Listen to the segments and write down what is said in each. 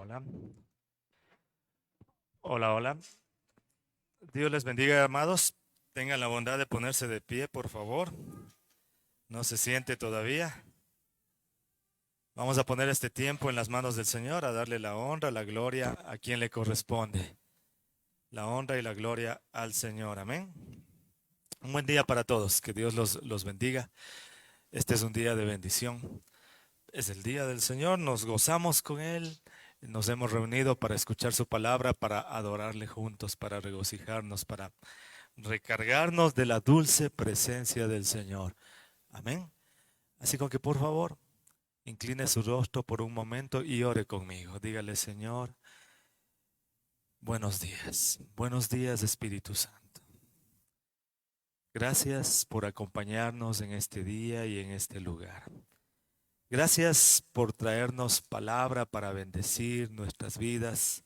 Hola. Hola, hola. Dios les bendiga, amados. Tengan la bondad de ponerse de pie, por favor. No se siente todavía. Vamos a poner este tiempo en las manos del Señor, a darle la honra, la gloria a quien le corresponde. La honra y la gloria al Señor. Amén. Un buen día para todos. Que Dios los bendiga. Este es un día de bendición. Es el día del Señor. Nos gozamos con Él. Nos hemos reunido para escuchar su palabra, para adorarle juntos, para regocijarnos, para recargarnos de la dulce presencia del Señor. Amén. Así con que por favor, incline su rostro por un momento y ore conmigo. Dígale, Señor, buenos días Espíritu Santo. Gracias por acompañarnos en este día y en este lugar. Gracias por traernos palabra para bendecir nuestras vidas.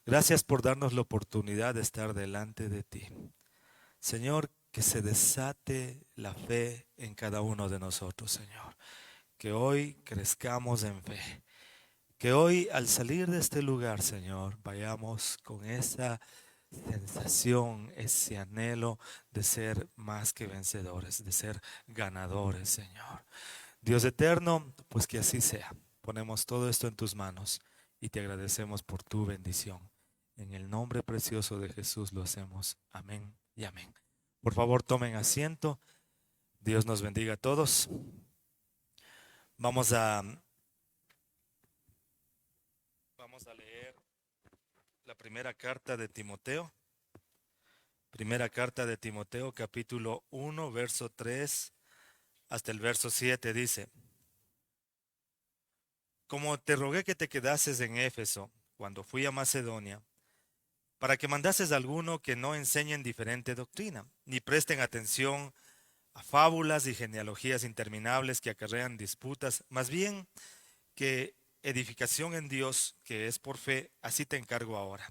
Gracias por darnos la oportunidad de estar delante de ti. Señor, que se desate la fe en cada uno de nosotros, Señor. Que hoy crezcamos en fe. Que hoy al salir de este lugar, Señor, vayamos con esa sensación, ese anhelo de ser más que vencedores, de ser ganadores, Señor. Dios eterno, pues que así sea. Ponemos todo esto en tus manos y te agradecemos por tu bendición. En el nombre precioso de Jesús lo hacemos. Amén y amén. Por favor, tomen asiento. Dios nos bendiga a todos. Vamos a, vamos a leer la primera carta de Timoteo. Primera carta de Timoteo, capítulo 1, verso 3 hasta el verso 7 dice: Como te rogué que te quedases en Éfeso cuando fui a Macedonia, para que mandases a alguno que no enseñen diferente doctrina, ni presten atención a fábulas y genealogías interminables que acarrean disputas, más bien que edificación en Dios, que es por fe, así te encargo ahora.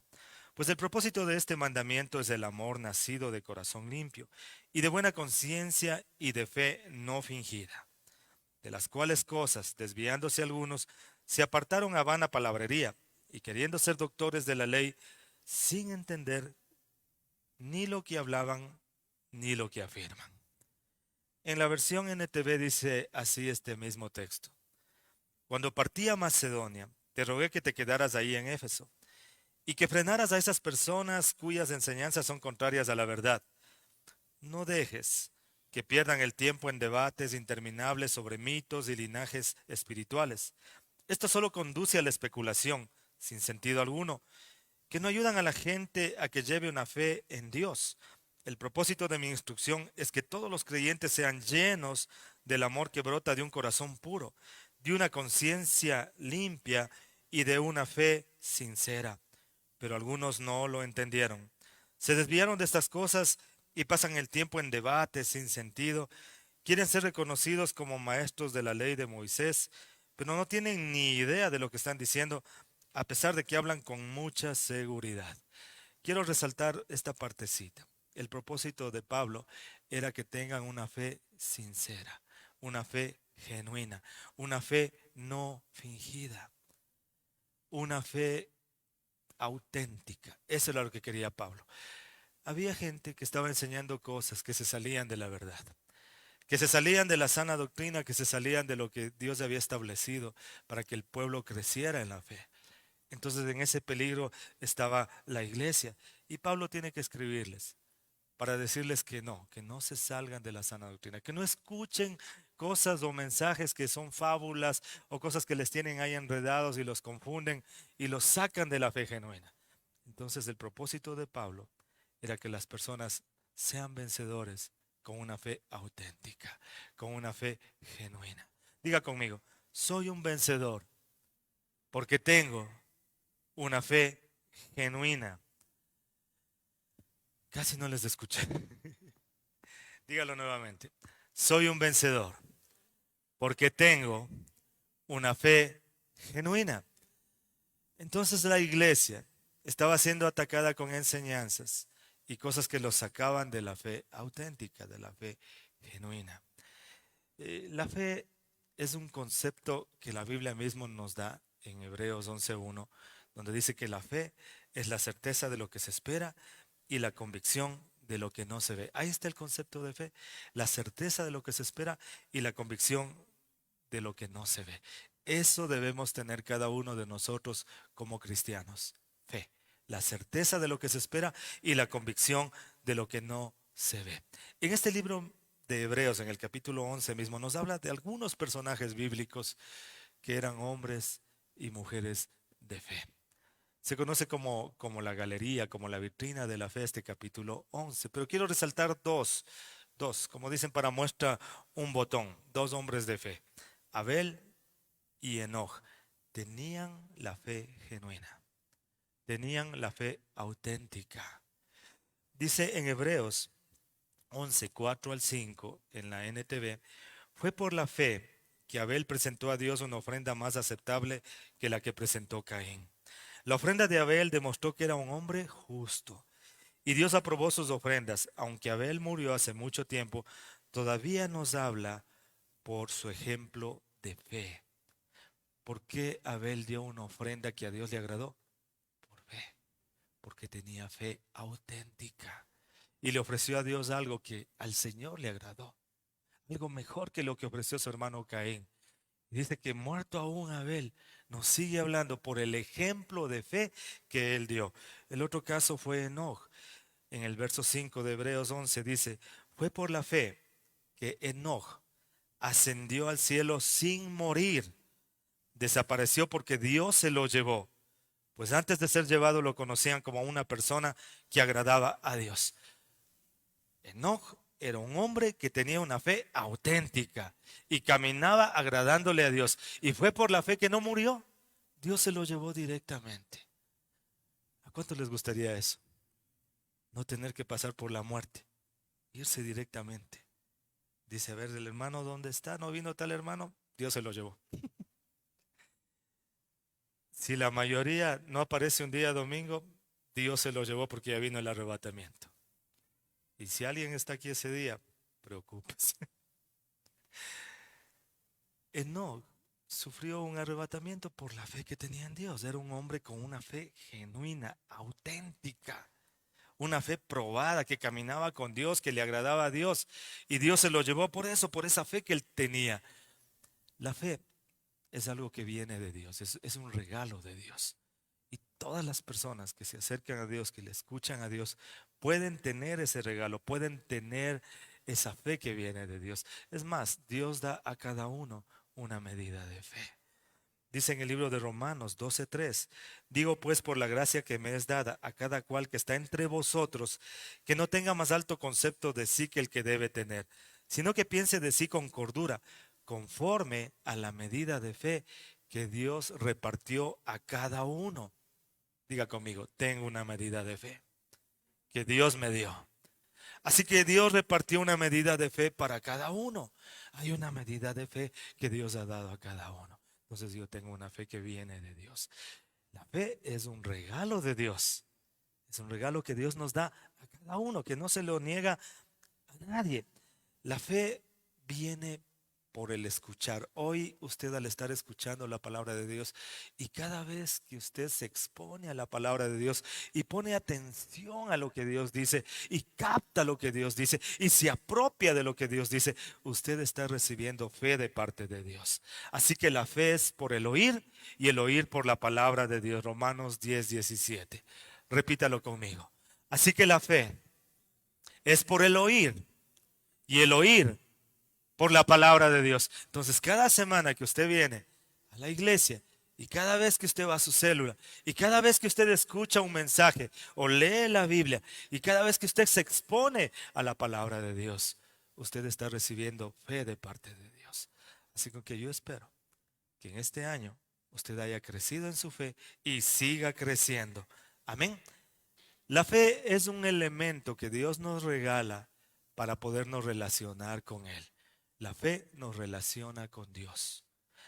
Pues el propósito de este mandamiento es el amor nacido de corazón limpio, y de buena conciencia y de fe no fingida, de las cuales cosas, desviándose algunos, se apartaron a vana palabrería, y queriendo ser doctores de la ley, sin entender ni lo que hablaban ni lo que afirman. En la versión NTV dice así este mismo texto: Cuando partí a Macedonia, te rogué que te quedaras ahí en Éfeso y que frenaras a esas personas cuyas enseñanzas son contrarias a la verdad. No dejes que pierdan el tiempo en debates interminables sobre mitos y linajes espirituales. Esto solo conduce a la especulación, sin sentido alguno, que no ayudan a la gente a que lleve una fe en Dios. El propósito de mi instrucción es que todos los creyentes sean llenos del amor que brota de un corazón puro, de una conciencia limpia y de una fe sincera. Pero algunos no lo entendieron. Se desviaron de estas cosas y pasan el tiempo en debates sin sentido. Quieren ser reconocidos como maestros de la ley de Moisés, pero no tienen ni idea de lo que están diciendo, a pesar de que hablan con mucha seguridad. Quiero resaltar esta partecita. El propósito de Pablo era que tengan una fe sincera, una fe genuina, una fe no fingida, una fe auténtica. Eso era lo que quería Pablo. Había gente que estaba enseñando cosas que se salían de la verdad, que se salían de la sana doctrina, que se salían de lo que Dios había establecido para que el pueblo creciera en la fe. Entonces en ese peligro estaba la iglesia. Y Pablo tiene que escribirles para decirles que no se salgan de la sana doctrina, que no escuchen cosas o mensajes que son fábulas o cosas que les tienen ahí enredados y los confunden y los sacan de la fe genuina. Entonces el propósito de Pablo era que las personas sean vencedores con una fe auténtica, con una fe genuina. Diga conmigo, soy un vencedor porque tengo una fe genuina. Casi no les escuché. Dígalo nuevamente. Soy un vencedor porque tengo una fe genuina. Entonces la iglesia estaba siendo atacada con enseñanzas y cosas que los sacaban de la fe auténtica, de la fe genuina. La fe es un concepto que la Biblia mismo nos da en Hebreos 11.1. donde dice que la fe es la certeza de lo que se espera y la convicción de lo que no se ve. Ahí está el concepto de fe, la certeza de lo que se espera y la convicción de lo que no se ve. Eso debemos tener cada uno de nosotros como cristianos. Fe, la certeza de lo que se espera y la convicción de lo que no se ve. En este libro de Hebreos, en el capítulo 11 mismo, nos habla de algunos personajes bíblicos que eran hombres y mujeres de fe. Se conoce como la galería, como la vitrina de la fe, este capítulo 11. Pero quiero resaltar dos, como dicen para muestra un botón, dos hombres de fe. Abel y Enoch tenían la fe genuina, tenían la fe auténtica. Dice en Hebreos 11, 4 al 5, en la NTV, fue por la fe que Abel presentó a Dios una ofrenda más aceptable que la que presentó Caín. La ofrenda de Abel demostró que era un hombre justo y Dios aprobó sus ofrendas. Aunque Abel murió hace mucho tiempo, todavía nos habla por su ejemplo de fe. ¿Por qué Abel dio una ofrenda que a Dios le agradó? Por fe, porque tenía fe auténtica y le ofreció a Dios algo que al Señor le agradó, algo mejor que lo que ofreció su hermano Caín. Y dice que muerto aún Abel, nos sigue hablando por el ejemplo de fe que él dio. El otro caso fue Enoch. En el verso 5 de Hebreos 11 dice, fue por la fe que Enoch ascendió al cielo sin morir. Desapareció porque Dios se lo llevó. Pues antes de ser llevado lo conocían como una persona que agradaba a Dios. Enoch era un hombre que tenía una fe auténtica y caminaba agradándole a Dios. Y fue por la fe que no murió. Dios se lo llevó directamente. ¿A cuántos les gustaría eso? No tener que pasar por la muerte, irse directamente. Dice, a ver, el hermano, ¿dónde está? ¿No vino tal hermano? Dios se lo llevó. Si la mayoría no aparece un día domingo, Dios se lo llevó porque ya vino el arrebatamiento. Y si alguien está aquí ese día, preocúpese. Enoch sufrió un arrebatamiento por la fe que tenía en Dios. Era un hombre con una fe genuina, auténtica, una fe probada, que caminaba con Dios, que le agradaba a Dios. Y Dios se lo llevó por eso, por esa fe que él tenía. La fe es algo que viene de Dios, es un regalo de Dios. Y todas las personas que se acercan a Dios, que le escuchan a Dios, pueden tener ese regalo, pueden tener esa fe que viene de Dios. Es más, Dios da a cada uno una medida de fe. Dice en el libro de Romanos 12:3, digo pues por la gracia que me es dada a cada cual que está entre vosotros, que no tenga más alto concepto de sí que el que debe tener, sino que piense de sí con cordura, conforme a la medida de fe que Dios repartió a cada uno. Diga conmigo, tengo una medida de fe que Dios me dio. Así que Dios repartió una medida de fe para cada uno. Hay una medida de fe que Dios ha dado a cada uno. Entonces yo tengo una fe que viene de Dios. La fe es un regalo de Dios. Es un regalo que Dios nos da a cada uno, que no se lo niega a nadie. La fe viene por el escuchar. Hoy usted al estar escuchando la palabra de Dios y cada vez que usted se expone a la palabra de Dios y pone atención a lo que Dios dice y capta lo que Dios dice y se apropia de lo que Dios dice, usted está recibiendo fe de parte de Dios. Así que la fe es por el oír y el oír por la palabra de Dios. Romanos 10:17. Repítalo conmigo. Así que la fe es por el oír y el oír por la palabra de Dios. Entonces, cada semana que usted viene a la iglesia y cada vez que usted va a su célula y cada vez que usted escucha un mensaje o lee la Biblia y cada vez que usted se expone a la palabra de Dios, usted está recibiendo fe de parte de Dios. Así que yo espero que en este año usted haya crecido en su fe y siga creciendo. Amén. La fe es un elemento que Dios nos regala para podernos relacionar con Él. La fe nos relaciona con Dios.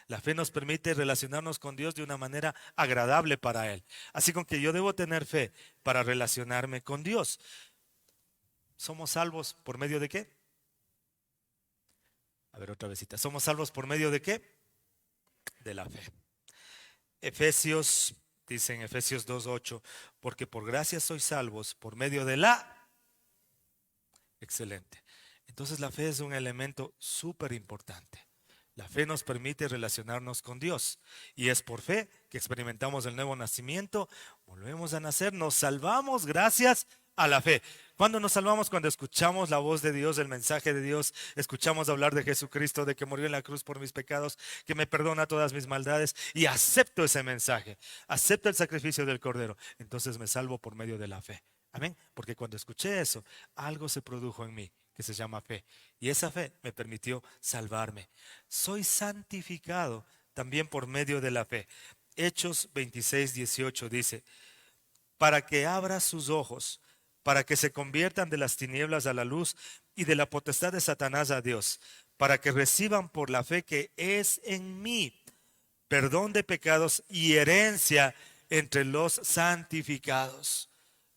La fe nos permite relacionarnos con Dios de una manera agradable para Él. Así que yo debo tener fe para relacionarme con Dios. ¿Somos salvos por medio de qué? A ver, otra vez. ¿Somos salvos por medio de qué? De la fe. Efesios Dice en Efesios 2:8, porque por gracia sois salvos por medio de la... Excelente. Entonces la fe es un elemento súper importante. La fe nos permite relacionarnos con Dios y es por fe que experimentamos el nuevo nacimiento, volvemos a nacer, nos salvamos gracias a la fe. ¿Cuándo nos salvamos? Cuando escuchamos la voz de Dios, el mensaje de Dios, escuchamos hablar de Jesucristo, de que murió en la cruz por mis pecados, que me perdona todas mis maldades y acepto ese mensaje, acepto el sacrificio del Cordero. Entonces me salvo por medio de la fe. Amén. Porque cuando escuché eso, algo se produjo en mí que se llama fe. Y esa fe me permitió salvarme. Soy santificado también por medio de la fe. Hechos 26:18 dice, para que abra sus ojos, para que se conviertan de las tinieblas a la luz y de la potestad de Satanás a Dios, para que reciban por la fe que es en mí perdón de pecados y herencia entre los santificados.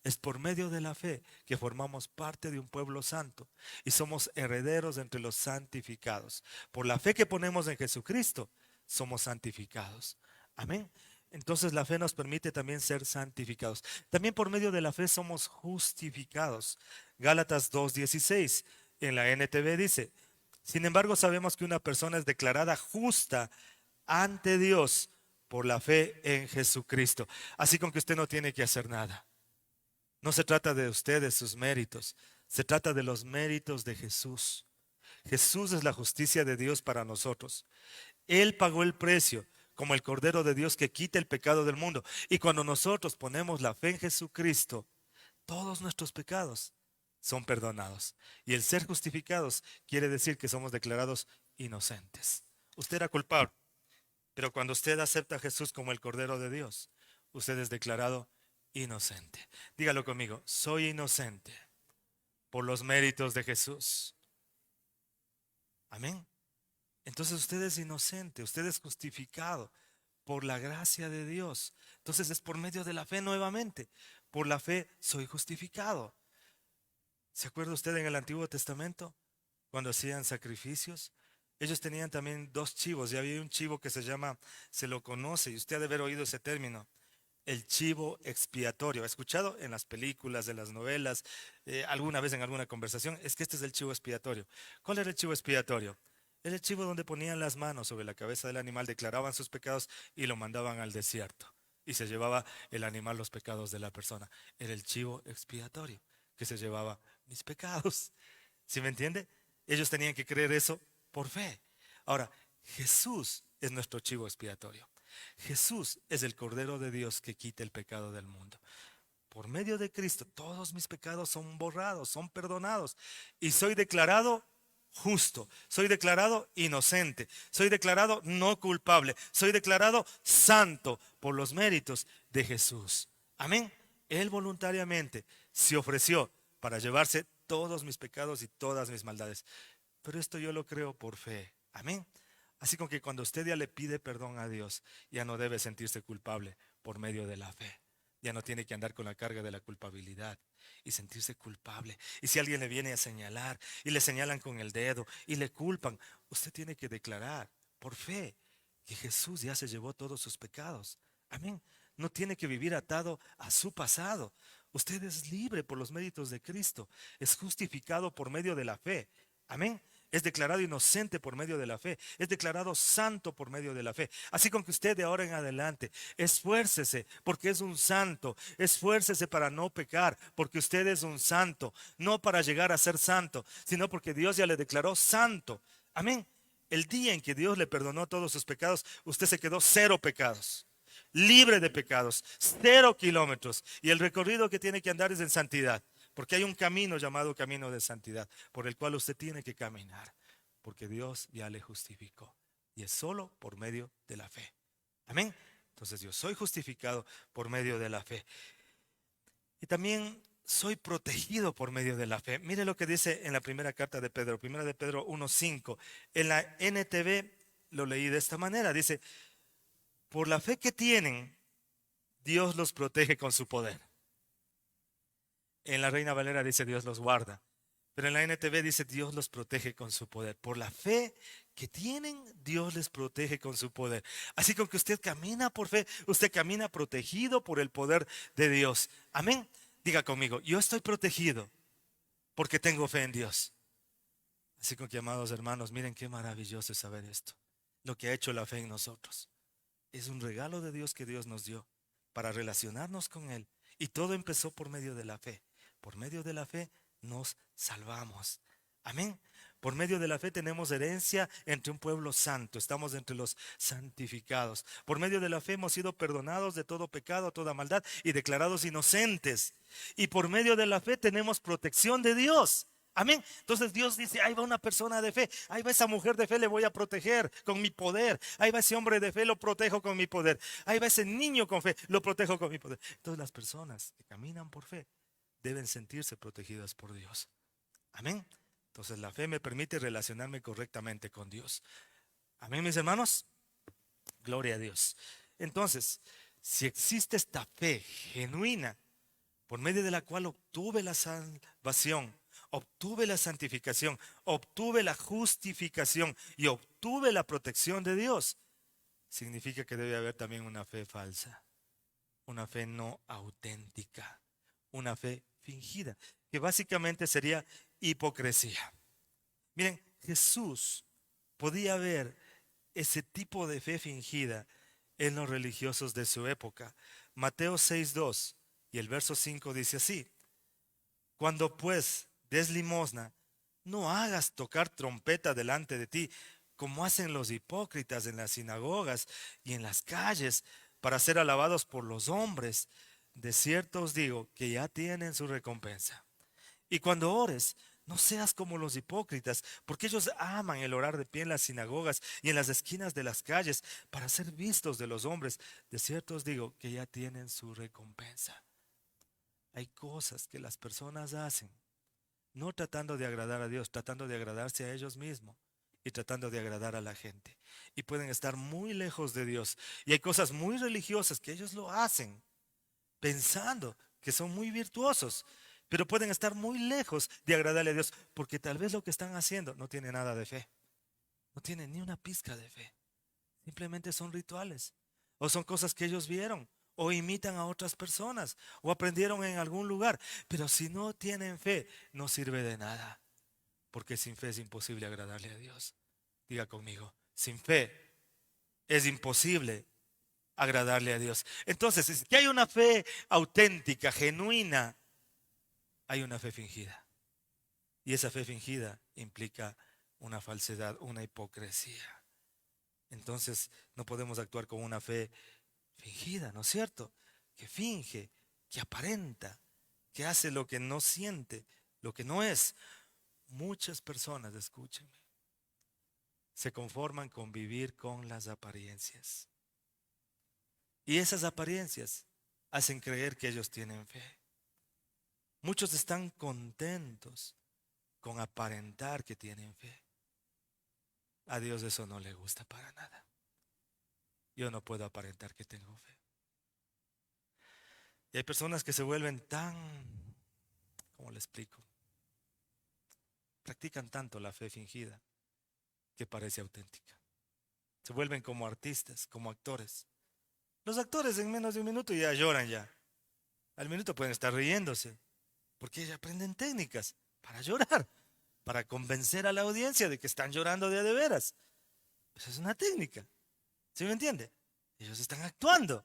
Es por medio de la fe que formamos parte de un pueblo santo y somos herederos entre los santificados. Por la fe que ponemos en Jesucristo, somos santificados. Amén. Entonces la fe nos permite también ser santificados. También por medio de la fe somos justificados. Gálatas 2:16 en la NTV dice, sin embargo sabemos que una persona es declarada justa ante Dios por la fe en Jesucristo. Así con que usted no tiene que hacer nada. No se trata de usted, de sus méritos. Se trata de los méritos de Jesús. Jesús es la justicia de Dios para nosotros. Él pagó el precio como el Cordero de Dios que quita el pecado del mundo. Y cuando nosotros ponemos la fe en Jesucristo, todos nuestros pecados son perdonados. Y el ser justificados quiere decir que somos declarados inocentes. Usted era culpable, pero cuando usted acepta a Jesús como el Cordero de Dios, usted es declarado inocente. Dígalo conmigo, soy inocente por los méritos de Jesús. Amén. Entonces usted es inocente, usted es justificado por la gracia de Dios. Entonces es por medio de la fe nuevamente. Por la fe soy justificado. ¿Se acuerda usted en el Antiguo Testamento cuando hacían sacrificios? Ellos tenían también dos chivos y había un chivo que se lo conoce y usted ha de haber oído ese término, el chivo expiatorio. ¿Ha escuchado en las películas, en las novelas, alguna vez en alguna conversación? Es que este es el chivo expiatorio. ¿Cuál era el chivo expiatorio? Era el chivo donde ponían las manos sobre la cabeza del animal, declaraban sus pecados y lo mandaban al desierto. Y se llevaba el animal los pecados de la persona. Era el chivo expiatorio que se llevaba mis pecados. ¿Sí me entiende? Ellos tenían que creer eso por fe. Ahora, Jesús es nuestro chivo expiatorio. Jesús es el Cordero de Dios que quita el pecado del mundo. Por medio de Cristo, todos mis pecados son borrados, son perdonados. Y soy declarado justo, soy declarado inocente, soy declarado no culpable, soy declarado santo por los méritos de Jesús. Amén. Él voluntariamente se ofreció para llevarse todos mis pecados y todas mis maldades. Pero esto yo lo creo por fe. Amén. Así como que cuando usted ya le pide perdón a Dios, ya no debe sentirse culpable por medio de la fe. Ya no tiene que andar con la carga de la culpabilidad y sentirse culpable. Y si alguien le viene a señalar y le señalan con el dedo y le culpan, usted tiene que declarar por fe que Jesús ya se llevó todos sus pecados. Amén. No tiene que vivir atado a su pasado. Usted es libre por los méritos de Cristo. Es justificado por medio de la fe. Amén. Es declarado inocente por medio de la fe. Es declarado santo por medio de la fe. Así con que usted de ahora en adelante esfuércese porque es un santo. Esfuércese para no pecar porque usted es un santo. No para llegar a ser santo, sino porque Dios ya le declaró santo. Amén. El día en que Dios le perdonó todos sus pecados, usted se quedó cero pecados. Libre de pecados. 0 kilómetros. Y el recorrido que tiene que andar es en santidad. Porque hay un camino llamado camino de santidad, por el cual usted tiene que caminar, porque Dios ya le justificó. Y es solo por medio de la fe. Amén. Entonces yo soy justificado por medio de la fe. Y también soy protegido por medio de la fe. Mire lo que dice en la primera carta de Pedro, primera de Pedro 1:5. En la NTV lo leí de esta manera. Dice, por la fe que tienen, Dios los protege con su poder. En la Reina Valera dice Dios los guarda. Pero en la NTV dice Dios los protege con su poder. Por la fe que tienen, Dios les protege con su poder. Así que aunque usted camina por fe, usted camina protegido por el poder de Dios. Amén. Diga conmigo, yo estoy protegido porque tengo fe en Dios. Así que, amados hermanos, miren qué maravilloso es saber esto. Lo que ha hecho la fe en nosotros. Es un regalo de Dios que Dios nos dio para relacionarnos con Él. Y todo empezó por medio de la fe. Por medio de la fe nos salvamos. Amén. Por medio de la fe tenemos herencia entre un pueblo santo. Estamos entre los santificados. Por medio de la fe hemos sido perdonados de todo pecado, toda maldad y declarados inocentes. Y por medio de la fe tenemos protección de Dios. Amén. Entonces Dios dice, ahí va una persona de fe, ahí va esa mujer de fe, le voy a proteger con mi poder. Ahí va ese hombre de fe, lo protejo con mi poder. Ahí va ese niño con fe, lo protejo con mi poder. Entonces las personas que caminan por fe deben sentirse protegidas por Dios. Amén. Entonces la fe me permite relacionarme correctamente con Dios. Amén, mis hermanos. Gloria a Dios. Entonces, si existe esta fe genuina, por medio de la cual obtuve la salvación, obtuve la santificación, obtuve la justificación y obtuve la protección de Dios, significa que debe haber también una fe falsa, una fe no auténtica, una fe fingida, que básicamente sería hipocresía. Miren, Jesús podía ver ese tipo de fe fingida en los religiosos de su época. Mateo 6:2 y el verso 5 dice así: cuando pues des limosna, no hagas tocar trompeta delante de ti, como hacen los hipócritas en las sinagogas y en las calles, para ser alabados por los hombres. De cierto os digo que ya tienen su recompensa. Y cuando ores, no seas como los hipócritas, porque ellos aman el orar de pie en las sinagogas y en las esquinas de las calles, para ser vistos de los hombres. De cierto os digo que ya tienen su recompensa. Hay cosas que las personas hacen, no tratando de agradar a Dios, tratando de agradarse a ellos mismos y tratando de agradar a la gente. Y pueden estar muy lejos de Dios. Y hay cosas muy religiosas que ellos lo hacen pensando que son muy virtuosos, pero pueden estar muy lejos de agradarle a Dios, porque tal vez lo que están haciendo no tiene nada de fe. No tiene ni una pizca de fe. Simplemente son rituales. O son cosas que ellos vieron. O imitan a otras personas. O aprendieron en algún lugar. Pero si no tienen fe, no sirve de nada. Porque sin fe es imposible agradarle a Dios. Diga conmigo, sin fe es imposible agradarle a Dios. Entonces, si que hay una fe auténtica, genuina, hay una fe fingida. Y esa fe fingida implica una falsedad, una hipocresía. Entonces no podemos actuar con una fe fingida, ¿no es cierto? Que finge, que aparenta, que hace lo que no siente, lo que no es. Muchas personas, escúchenme, se conforman con vivir con las apariencias. Y esas apariencias hacen creer que ellos tienen fe. Muchos están contentos con aparentar que tienen fe. A Dios eso no le gusta para nada. Yo no puedo aparentar que tengo fe. Y hay personas que se vuelven tan, ¿cómo le explico? Practican tanto la fe fingida que parece auténtica. Se vuelven como artistas, como actores. Los actores en menos de un minuto ya lloran ya. Al minuto pueden estar riéndose, porque ya aprenden técnicas para llorar, para convencer a la audiencia de que están llorando de veras. Pues es una técnica. ¿Sí me entiende? Ellos están actuando.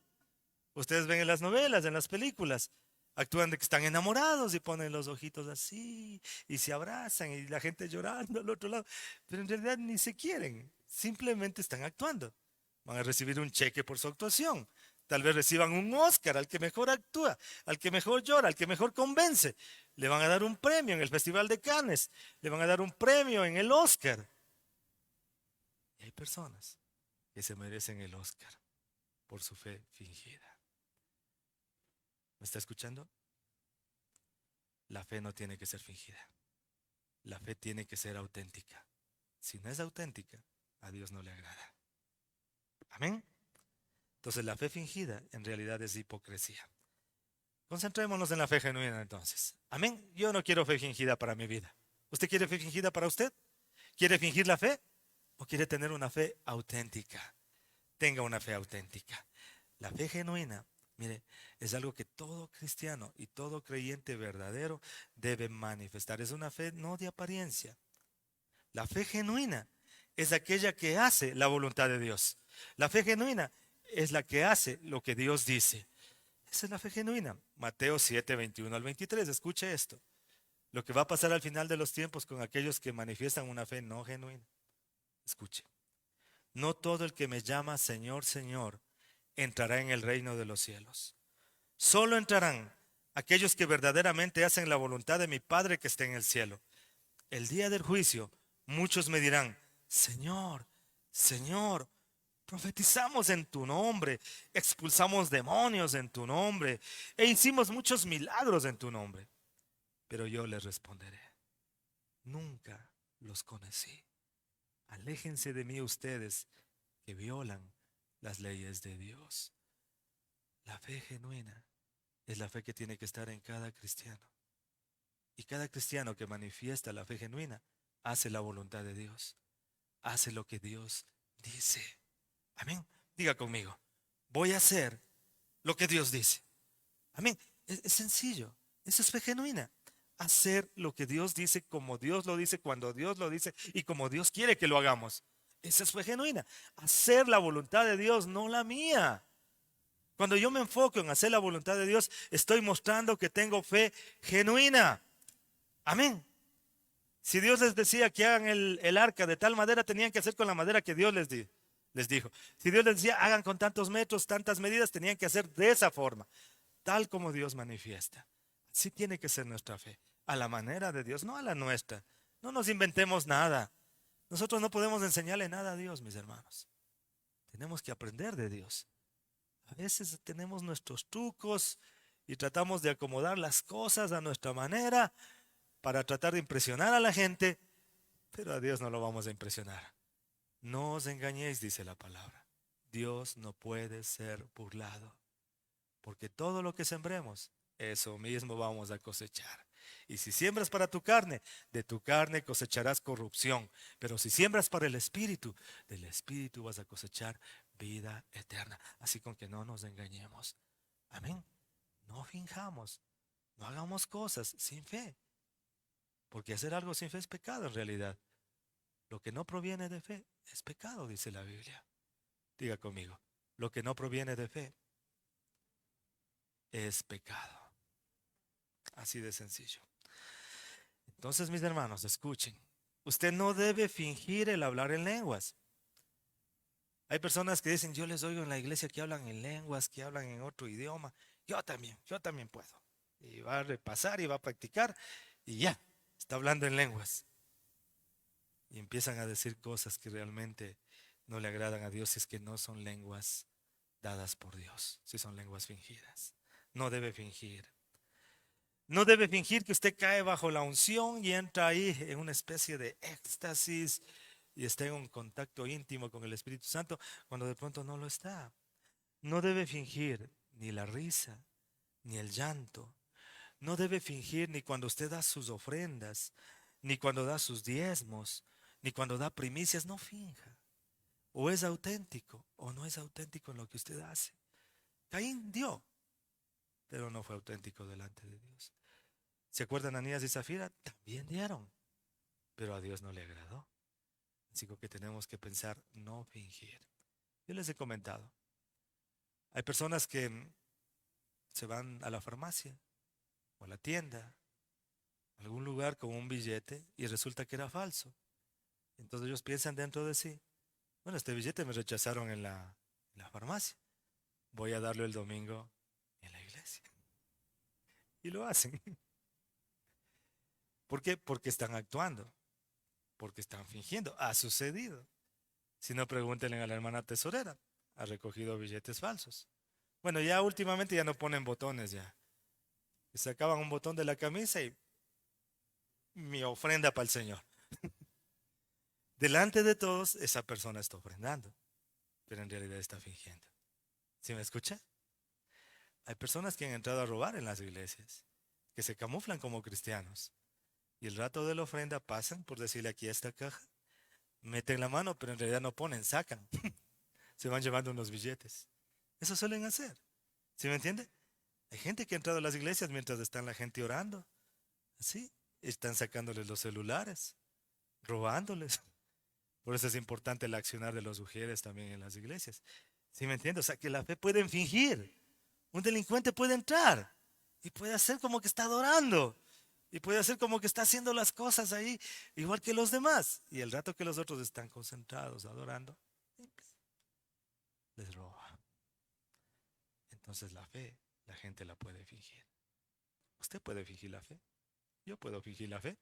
Ustedes ven en las novelas, en las películas, actúan de que están enamorados y ponen los ojitos así y se abrazan y la gente llorando al otro lado. Pero en realidad ni se quieren, simplemente están actuando. Van a recibir un cheque por su actuación. Tal vez reciban un Oscar al que mejor actúa, al que mejor llora, al que mejor convence. Le van a dar un premio en el Festival de Cannes, le van a dar un premio en el Oscar. Y hay personas que se merecen el Oscar por su fe fingida. ¿Me está escuchando? La fe no tiene que ser fingida. La fe tiene que ser auténtica. Si no es auténtica, a Dios no le agrada. Amén. Entonces la fe fingida en realidad es hipocresía. Concentrémonos en la fe genuina entonces. Amén. Yo no quiero fe fingida para mi vida. ¿Usted quiere fe fingida para usted? ¿Quiere fingir la fe? ¿O quiere tener una fe auténtica? Tenga una fe auténtica. La fe genuina, mire, es algo que todo cristiano y todo creyente verdadero debe manifestar. Es una fe no de apariencia. La fe genuina es aquella que hace la voluntad de Dios. La fe genuina es la que hace lo que Dios dice. Esa es la fe genuina. Mateo 7, 21 al 23. Escuche esto. Lo que va a pasar al final de los tiempos con aquellos que manifiestan una fe no genuina. Escuche. No todo el que me llama Señor, Señor, entrará en el reino de los cielos. Solo entrarán aquellos que verdaderamente hacen la voluntad de mi Padre que está en el cielo. El día del juicio, muchos me dirán, Señor, Señor, profetizamos en tu nombre, expulsamos demonios en tu nombre e hicimos muchos milagros en tu nombre. Pero yo les responderé, nunca los conocí. Aléjense de mí ustedes que violan las leyes de Dios. La fe genuina es la fe que tiene que estar en cada cristiano. Y cada cristiano que manifiesta la fe genuina hace la voluntad de Dios. Hace lo que Dios dice. Amén. Diga conmigo, voy a hacer lo que Dios dice. Amén. Es sencillo. Eso es fe genuina. Hacer lo que Dios dice, como Dios lo dice, cuando Dios lo dice y como Dios quiere que lo hagamos. Esa es fe genuina. Hacer la voluntad de Dios, no la mía. Cuando yo me enfoco en hacer la voluntad de Dios, estoy mostrando que tengo fe genuina. Amén. Si Dios les decía que hagan el arca de tal madera, tenían que hacer con la madera que Dios les dijo. Si Dios les decía hagan con tantos metros, tantas medidas, tenían que hacer de esa forma, tal como Dios manifiesta. Así tiene que ser nuestra fe, a la manera de Dios, no a la nuestra. No nos inventemos nada. Nosotros no podemos enseñarle nada a Dios, mis hermanos. Tenemos que aprender de Dios. A veces tenemos nuestros trucos y tratamos de acomodar las cosas a nuestra manera para tratar de impresionar a la gente, pero a Dios no lo vamos a impresionar. No os engañéis, dice la palabra. Dios no puede ser burlado, porque todo lo que sembremos, eso mismo vamos a cosechar. Y si siembras para tu carne, de tu carne cosecharás corrupción. Pero si siembras para el Espíritu, del Espíritu vas a cosechar vida eterna. Así con que no nos engañemos. Amén. No finjamos, no hagamos cosas sin fe. Porque hacer algo sin fe es pecado en realidad. Lo que no proviene de fe es pecado, dice la Biblia. Diga conmigo, lo que no proviene de fe es pecado. Así de sencillo. Entonces, mis hermanos, escuchen. Usted no debe fingir el hablar en lenguas. Hay personas que dicen, yo les oigo en la iglesia que hablan en lenguas, que hablan en otro idioma. Yo también puedo. Y va a repasar y va a practicar y ya, está hablando en lenguas. Y empiezan a decir cosas que realmente no le agradan a Dios si es que no son lenguas dadas por Dios, si son lenguas fingidas. No debe fingir. No debe fingir que usted cae bajo la unción y entra ahí en una especie de éxtasis y está en un contacto íntimo con el Espíritu Santo cuando de pronto no lo está. No debe fingir ni la risa, ni el llanto. No debe fingir ni cuando usted da sus ofrendas, ni cuando da sus diezmos, ni cuando da primicias. No finja. O es auténtico o no es auténtico en lo que usted hace. Caín dio, pero no fue auténtico delante de Dios. ¿Se acuerdan Anías y Zafira? También dieron, pero a Dios no le agradó. Así que tenemos que pensar, no fingir. Yo les he comentado, hay personas que se van a la farmacia o a la tienda, a algún lugar con un billete y resulta que era falso. Entonces ellos piensan dentro de sí, bueno, este billete me rechazaron en la farmacia, voy a darlo el domingo en la iglesia. Y lo hacen. ¿Por qué? Porque están actuando, porque están fingiendo. Ha sucedido. Si no, pregúntenle a la hermana tesorera. Ha recogido billetes falsos. Bueno, ya últimamente ya no ponen botones ya. Sacaban un botón de la camisa y mi ofrenda para el Señor. Delante de todos, esa persona está ofrendando, pero en realidad está fingiendo. ¿Sí me escucha? Hay personas que han entrado a robar en las iglesias, que se camuflan como cristianos. Y el rato de la ofrenda pasan por decirle aquí a esta caja, Meten la mano, pero en realidad no ponen, sacan. Se van llevando unos billetes. Eso suelen hacer. ¿Sí me entiende? Hay gente que ha entrado a las iglesias mientras están la gente orando. Así. Están sacándoles los celulares, robándoles. Por eso es importante el accionar de las mujeres también en las iglesias. ¿Sí me entiende? O sea, que la fe pueden fingir. Un delincuente puede entrar y puede hacer como que está adorando. Y puede hacer como que está haciendo las cosas ahí, igual que los demás. Y el rato que los otros están concentrados adorando, les roba. Entonces la fe, la gente la puede fingir. Usted puede fingir la fe. Yo puedo fingir la fe.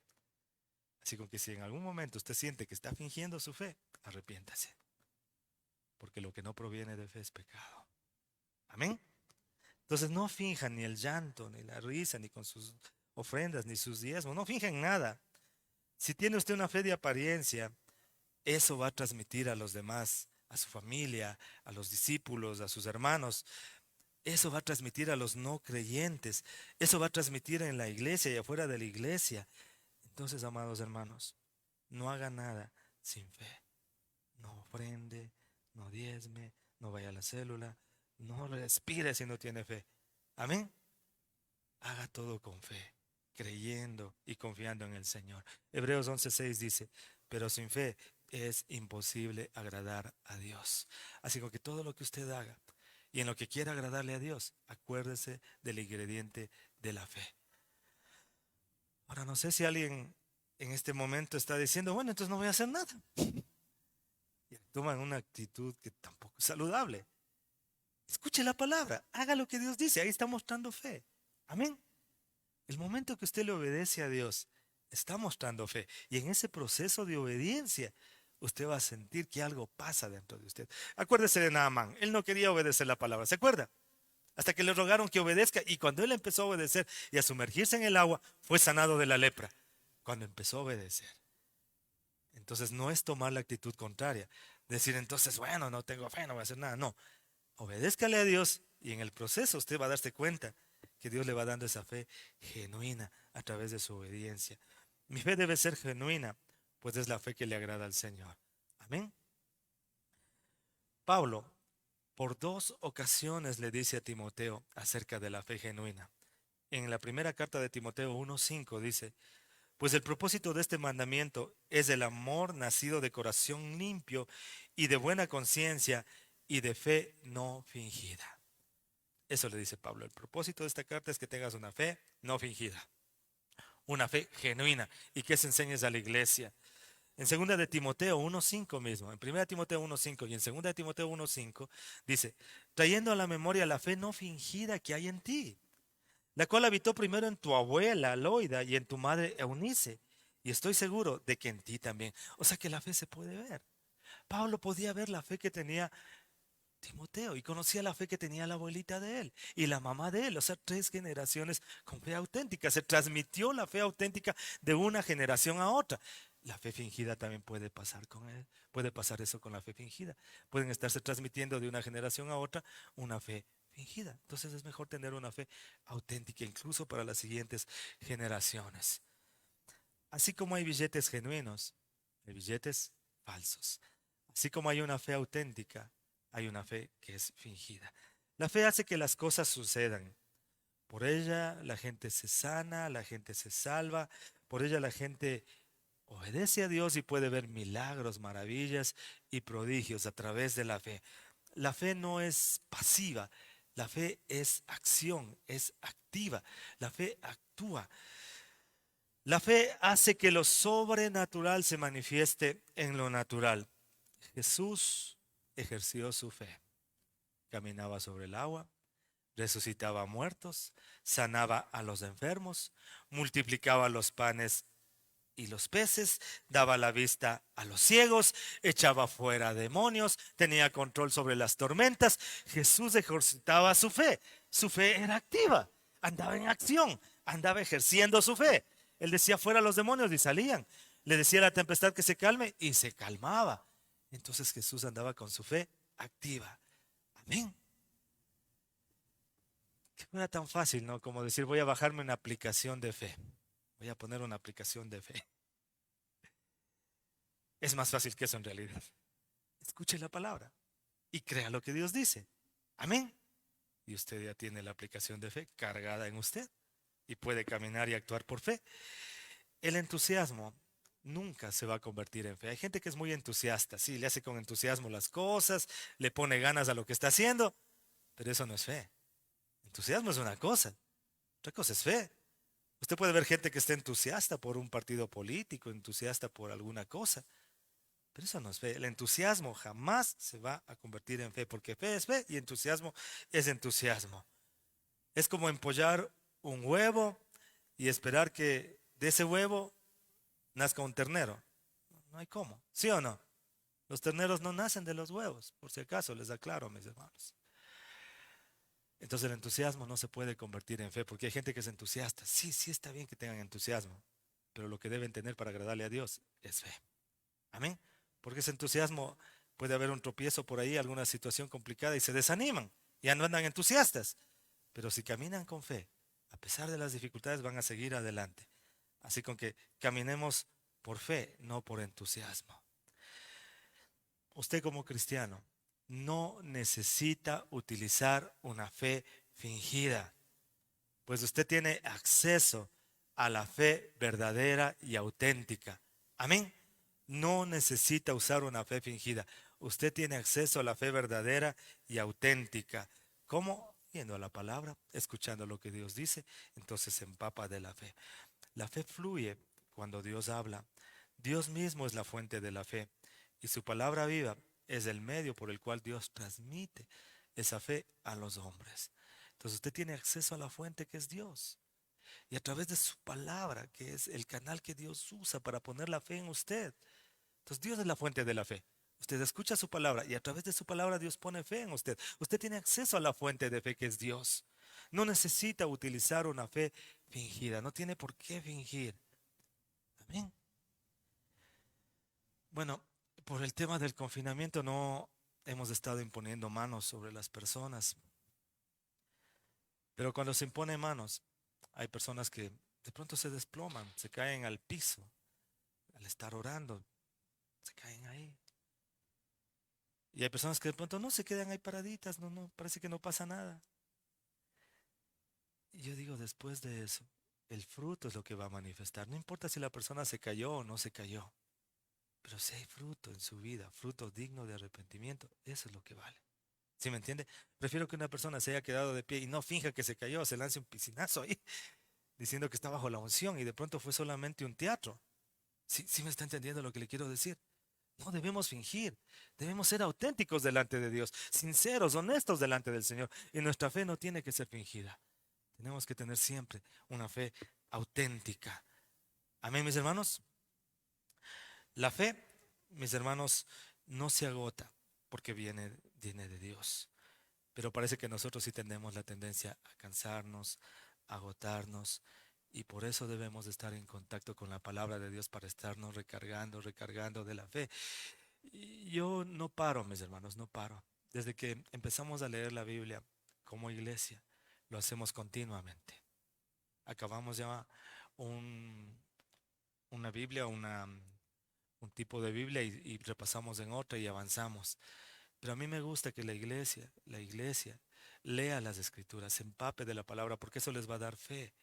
Así que si en algún momento usted siente que está fingiendo su fe, arrepiéntase. Porque lo que no proviene de fe es pecado. Amén. Entonces no finjan ni el llanto, ni la risa, ni con sus ofrendas, ni sus diezmos. No finjan nada. Si tiene usted una fe de apariencia, eso va a transmitir a los demás, a su familia, a los discípulos, a sus hermanos. Eso va a transmitir a los no creyentes. Eso va a transmitir en la iglesia y afuera de la iglesia. Entonces, amados hermanos, no haga nada sin fe. No ofrende, no diezme, no vaya a la célula, no respire si no tiene fe. Amén. Haga todo con fe, creyendo y confiando en el Señor. Hebreos 11:6 dice, pero sin fe es imposible agradar a Dios. Así que todo lo que usted haga y en lo que quiera agradarle a Dios, acuérdese del ingrediente de la fe. Ahora no sé si alguien en este momento está diciendo, bueno, entonces no voy a hacer nada. Y toman una actitud que tampoco es saludable. Escuche la palabra, haga lo que Dios dice, ahí está mostrando fe. Amén. El momento que usted le obedece a Dios, está mostrando fe. Y en ese proceso de obediencia, usted va a sentir que algo pasa dentro de usted. Acuérdese de Naamán, él no quería obedecer la palabra, ¿se acuerda? Hasta que le rogaron que obedezca y cuando él empezó a obedecer y a sumergirse en el agua, fue sanado de la lepra. Cuando empezó a obedecer. Entonces no es tomar la actitud contraria. Decir entonces, bueno, no tengo fe, no voy a hacer nada. No, obedézcale a Dios y en el proceso usted va a darse cuenta que Dios le va dando esa fe genuina a través de su obediencia. Mi fe debe ser genuina, pues es la fe que le agrada al Señor. Amén. Pablo, por 2 ocasiones le dice a Timoteo acerca de la fe genuina. En la primera carta de Timoteo 1:5 dice, pues el propósito de este mandamiento es el amor nacido de corazón limpio y de buena conciencia y de fe no fingida. Eso le dice Pablo. El propósito de esta carta es que tengas una fe no fingida, una fe genuina y que se enseñes a la iglesia. En 2 de Timoteo 1:5 mismo, en 1 de Timoteo 1:5 y en 2 de Timoteo 1:5 dice, trayendo a la memoria la fe no fingida que hay en ti, la cual habitó primero en tu abuela Loida y en tu madre Eunice, y estoy seguro de que en ti también. O sea que la fe se puede ver. Pablo podía ver la fe que tenía Timoteo y conocía la fe que tenía la abuelita de él y la mamá de él, o sea, 3 generaciones con fe auténtica. Se transmitió la fe auténtica de una generación a otra. La fe fingida también puede pasar con él, puede pasar eso con la fe fingida. Pueden estarse transmitiendo de una generación a otra una fe fingida. Entonces es mejor tener una fe auténtica incluso para las siguientes generaciones. Así como hay billetes genuinos, hay billetes falsos. Así como hay una fe auténtica, hay una fe que es fingida. La fe hace que las cosas sucedan. Por ella la gente se sana, la gente se salva, por ella la gente obedece a Dios y puede ver milagros, maravillas y prodigios a través de la fe. La fe no es pasiva, la fe es acción, es activa, la fe actúa. La fe hace que lo sobrenatural se manifieste en lo natural. Jesús ejerció su fe. Caminaba sobre el agua, resucitaba a muertos, sanaba a los enfermos, multiplicaba los panes y los peces, daba la vista a los ciegos, echaba fuera demonios, tenía control sobre las tormentas. Jesús ejercitaba su fe. Su fe era activa, andaba en acción, andaba ejerciendo su fe. Él decía fuera los demonios y salían. Le decía a la tempestad que se calme y se calmaba. Entonces Jesús andaba con su fe activa. Amén. Que no era tan fácil, ¿no? Como decir, voy a bajarme una aplicación de fe. Voy a poner una aplicación de fe. Es más fácil que eso en realidad. Escuche la palabra y crea lo que Dios dice. Amén. Y usted ya tiene la aplicación de fe cargada en usted y puede caminar y actuar por fe. El entusiasmo nunca se va a convertir en fe. Hay gente que es muy entusiasta, sí, le hace con entusiasmo las cosas, le pone ganas a lo que está haciendo, pero eso no es fe. Entusiasmo es una cosa, otra cosa es fe. Usted puede ver gente que está entusiasta por un partido político, entusiasta por alguna cosa, pero eso no es fe. El entusiasmo jamás se va a convertir en fe, porque fe es fe y entusiasmo es entusiasmo. Es como empollar un huevo y esperar que de ese huevo nazca un ternero. No hay cómo, ¿sí o no? Los terneros no nacen de los huevos, por si acaso, les aclaro, mis hermanos. Entonces el entusiasmo no se puede convertir en fe, porque hay gente que es entusiasta. Sí, sí está bien que tengan entusiasmo, pero lo que deben tener para agradarle a Dios es fe. Amén. Porque ese entusiasmo puede haber un tropiezo por ahí, alguna situación complicada y se desaniman, ya no andan entusiastas. Pero si caminan con fe, a pesar de las dificultades, van a seguir adelante. Así con que caminemos por fe, no por entusiasmo. Usted como cristiano no necesita utilizar una fe fingida, pues usted tiene acceso a la fe verdadera y auténtica. Amén. No necesita usar una fe fingida. Usted tiene acceso a la fe verdadera y auténtica. ¿Cómo? Yendo a la palabra, escuchando lo que Dios dice, entonces se empapa de la fe. La fe fluye cuando Dios habla. Dios mismo es la fuente de la fe y su palabra viva es el medio por el cual Dios transmite esa fe a los hombres. Entonces usted tiene acceso a la fuente que es Dios y a través de su palabra, que es el canal que Dios usa para poner la fe en usted. Entonces Dios es la fuente de la fe. Usted escucha su palabra y a través de su palabra Dios pone fe en usted. Usted tiene acceso a la fuente de fe que es Dios. No necesita utilizar una fe fingida, no tiene por qué fingir. Amén. Bueno, por el tema del confinamiento no hemos estado imponiendo manos sobre las personas, pero cuando se impone manos, hay personas que de pronto se desploman, se caen al piso al estar orando, se caen ahí. Y hay personas que de pronto no se quedan ahí paraditas, no, parece que no pasa nada. Y yo digo, después de eso, el fruto es lo que va a manifestar. No importa si la persona se cayó o no se cayó, pero si hay fruto en su vida, fruto digno de arrepentimiento, eso es lo que vale. ¿Sí me entiende? Prefiero que una persona se haya quedado de pie y no finja que se cayó, se lance un piscinazo ahí, diciendo que está bajo la unción y de pronto fue solamente un teatro. ¿Sí, sí me está entendiendo lo que le quiero decir? No debemos fingir, debemos ser auténticos delante de Dios, sinceros, honestos delante del Señor. Y nuestra fe no tiene que ser fingida. Tenemos que tener siempre una fe auténtica. Amén, mis hermanos. La fe, mis hermanos, no se agota porque viene de Dios. Pero parece que nosotros sí tenemos la tendencia a cansarnos, a agotarnos, y por eso debemos de estar en contacto con la palabra de Dios para estarnos recargando de la fe. Y yo no paro, mis hermanos, no paro. Desde que empezamos a leer la Biblia como iglesia, lo hacemos continuamente. Acabamos ya un, una Biblia, un tipo de Biblia y repasamos en otra y avanzamos. Pero a mí me gusta que la iglesia lea las escrituras, se empape de la palabra, porque eso les va a dar fe.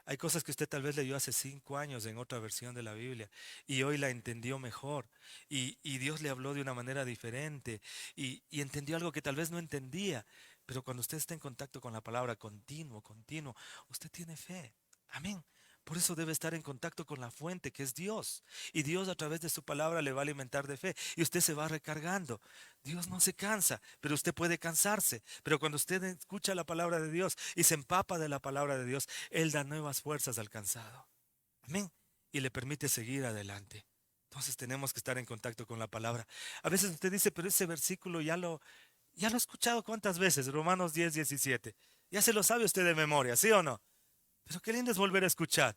Hay cosas que usted tal vez leyó hace 5 años en otra versión de la Biblia y hoy la entendió mejor y Dios le habló de una manera diferente y entendió algo que tal vez no entendía. Pero cuando usted está en contacto con la palabra continuo, usted tiene fe. Amén. Por eso debe estar en contacto con la fuente que es Dios. Y Dios a través de su palabra le va a alimentar de fe. Y usted se va recargando. Dios no se cansa, pero usted puede cansarse. Pero cuando usted escucha la palabra de Dios y se empapa de la palabra de Dios, Él da nuevas fuerzas al cansado. Amén. Y le permite seguir adelante. Entonces tenemos que estar en contacto con la palabra. A veces usted dice, pero ese versículo ya lo he escuchado cuántas veces, Romanos 10:17. Ya se lo sabe usted de memoria, ¿sí o no? Pero qué lindo es volver a escuchar.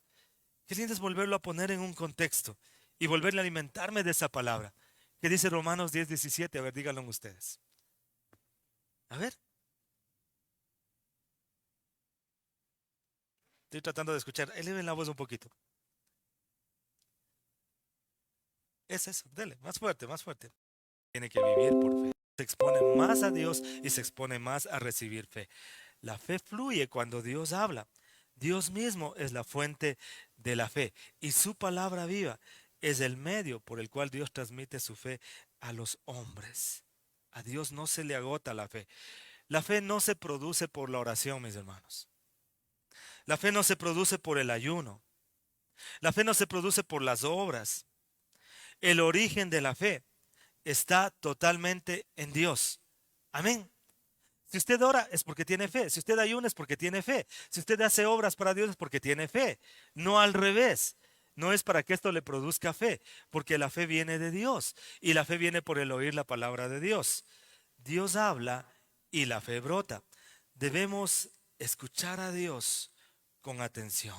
Qué lindo es volverlo a poner en un contexto y volverle a alimentarme de esa palabra. ¿Qué dice Romanos 10:17? A ver, díganlo ustedes. A ver, estoy tratando de escuchar. Eleven la voz un poquito. Es eso, dele, más fuerte, más fuerte. Tiene que vivir por fe. Se expone más a Dios y se expone más a recibir fe. La fe fluye cuando Dios habla. Dios mismo es la fuente de la fe y su palabra viva es el medio por el cual Dios transmite su fe a los hombres. A Dios no se le agota la fe. La fe no se produce por la oración, mis hermanos. La fe no se produce por el ayuno. La fe no se produce por las obras. El origen de la fe está totalmente en Dios. Amén. Si usted ora es porque tiene fe. Si usted ayuna es porque tiene fe. Si usted hace obras para Dios es porque tiene fe. No al revés. No es para que esto le produzca fe, porque la fe viene de Dios y la fe viene por el oír la palabra de Dios. Dios habla y la fe brota. Debemos escuchar a Dios con atención.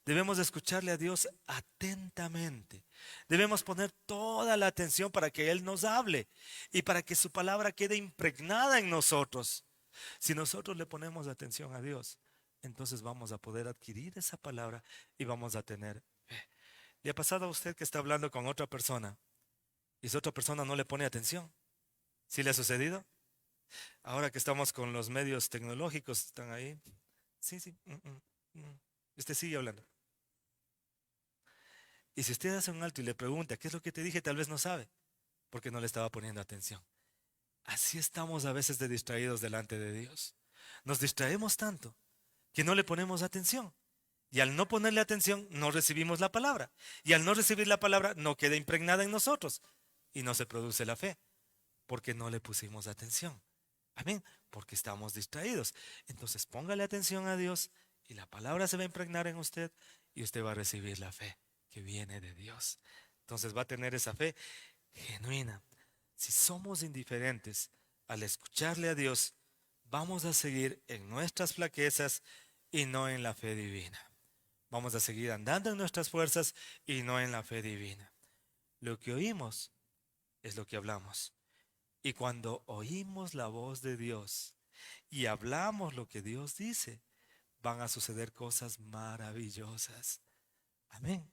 Debemos escucharle a Dios atentamente. Debemos poner toda la atención para que Él nos hable y para que su palabra quede impregnada en nosotros. Si nosotros le ponemos atención a Dios, entonces vamos a poder adquirir esa palabra y vamos a tener fe. ¿Le ha pasado a usted que está hablando con otra persona y esa otra persona no le pone atención? ¿Sí le ha sucedido? Ahora que estamos con los medios tecnológicos, están ahí. Sí, sí. Usted sigue hablando. Y si usted hace un alto y le pregunta, ¿qué es lo que te dije? Tal vez no sabe, porque no le estaba poniendo atención. Así estamos a veces de distraídos delante de Dios. Nos distraemos tanto que no le ponemos atención. Y al no ponerle atención, no recibimos la palabra. Y al no recibir la palabra, no queda impregnada en nosotros. Y no se produce la fe, porque no le pusimos atención. Amén, porque estamos distraídos. Entonces póngale atención a Dios y la palabra se va a impregnar en usted y usted va a recibir la fe que viene de Dios. Entonces va a tener esa fe genuina. Si somos indiferentes al escucharle a Dios, vamos a seguir en nuestras flaquezas y no en la fe divina. Vamos a seguir andando en nuestras fuerzas y no en la fe divina. Lo que oímos es lo que hablamos. Y cuando oímos la voz de Dios y hablamos lo que Dios dice, van a suceder cosas maravillosas. Amén.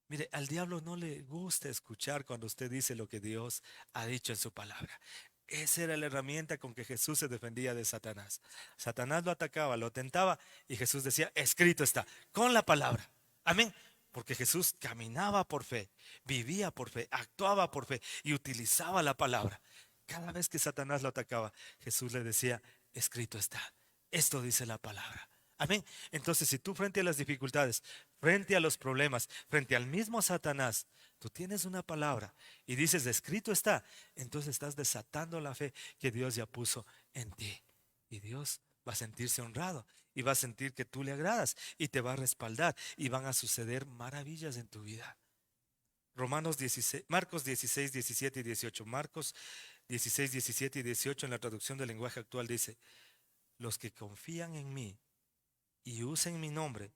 Mire, al diablo no le gusta escuchar cuando usted dice lo que Dios ha dicho en su palabra. Esa era la herramienta con que Jesús se defendía de Satanás. Satanás lo atacaba, lo tentaba y Jesús decía, escrito está, con la palabra. Amén. Porque Jesús caminaba por fe, vivía por fe, actuaba por fe y utilizaba la palabra. Cada vez que Satanás lo atacaba, Jesús le decía, escrito está. Esto dice la palabra. Amén. Entonces, si tú frente a las dificultades, frente a los problemas, frente al mismo Satanás, tú tienes una palabra y dices, escrito está, entonces estás desatando la fe que Dios ya puso en ti. Y Dios va a sentirse honrado y va a sentir que tú le agradas y te va a respaldar y van a suceder maravillas en tu vida. Romanos 16, Marcos 16, 17 y 18. Marcos 16, 17 y 18 en la traducción del lenguaje actual dice, los que confían en mí y usen mi nombre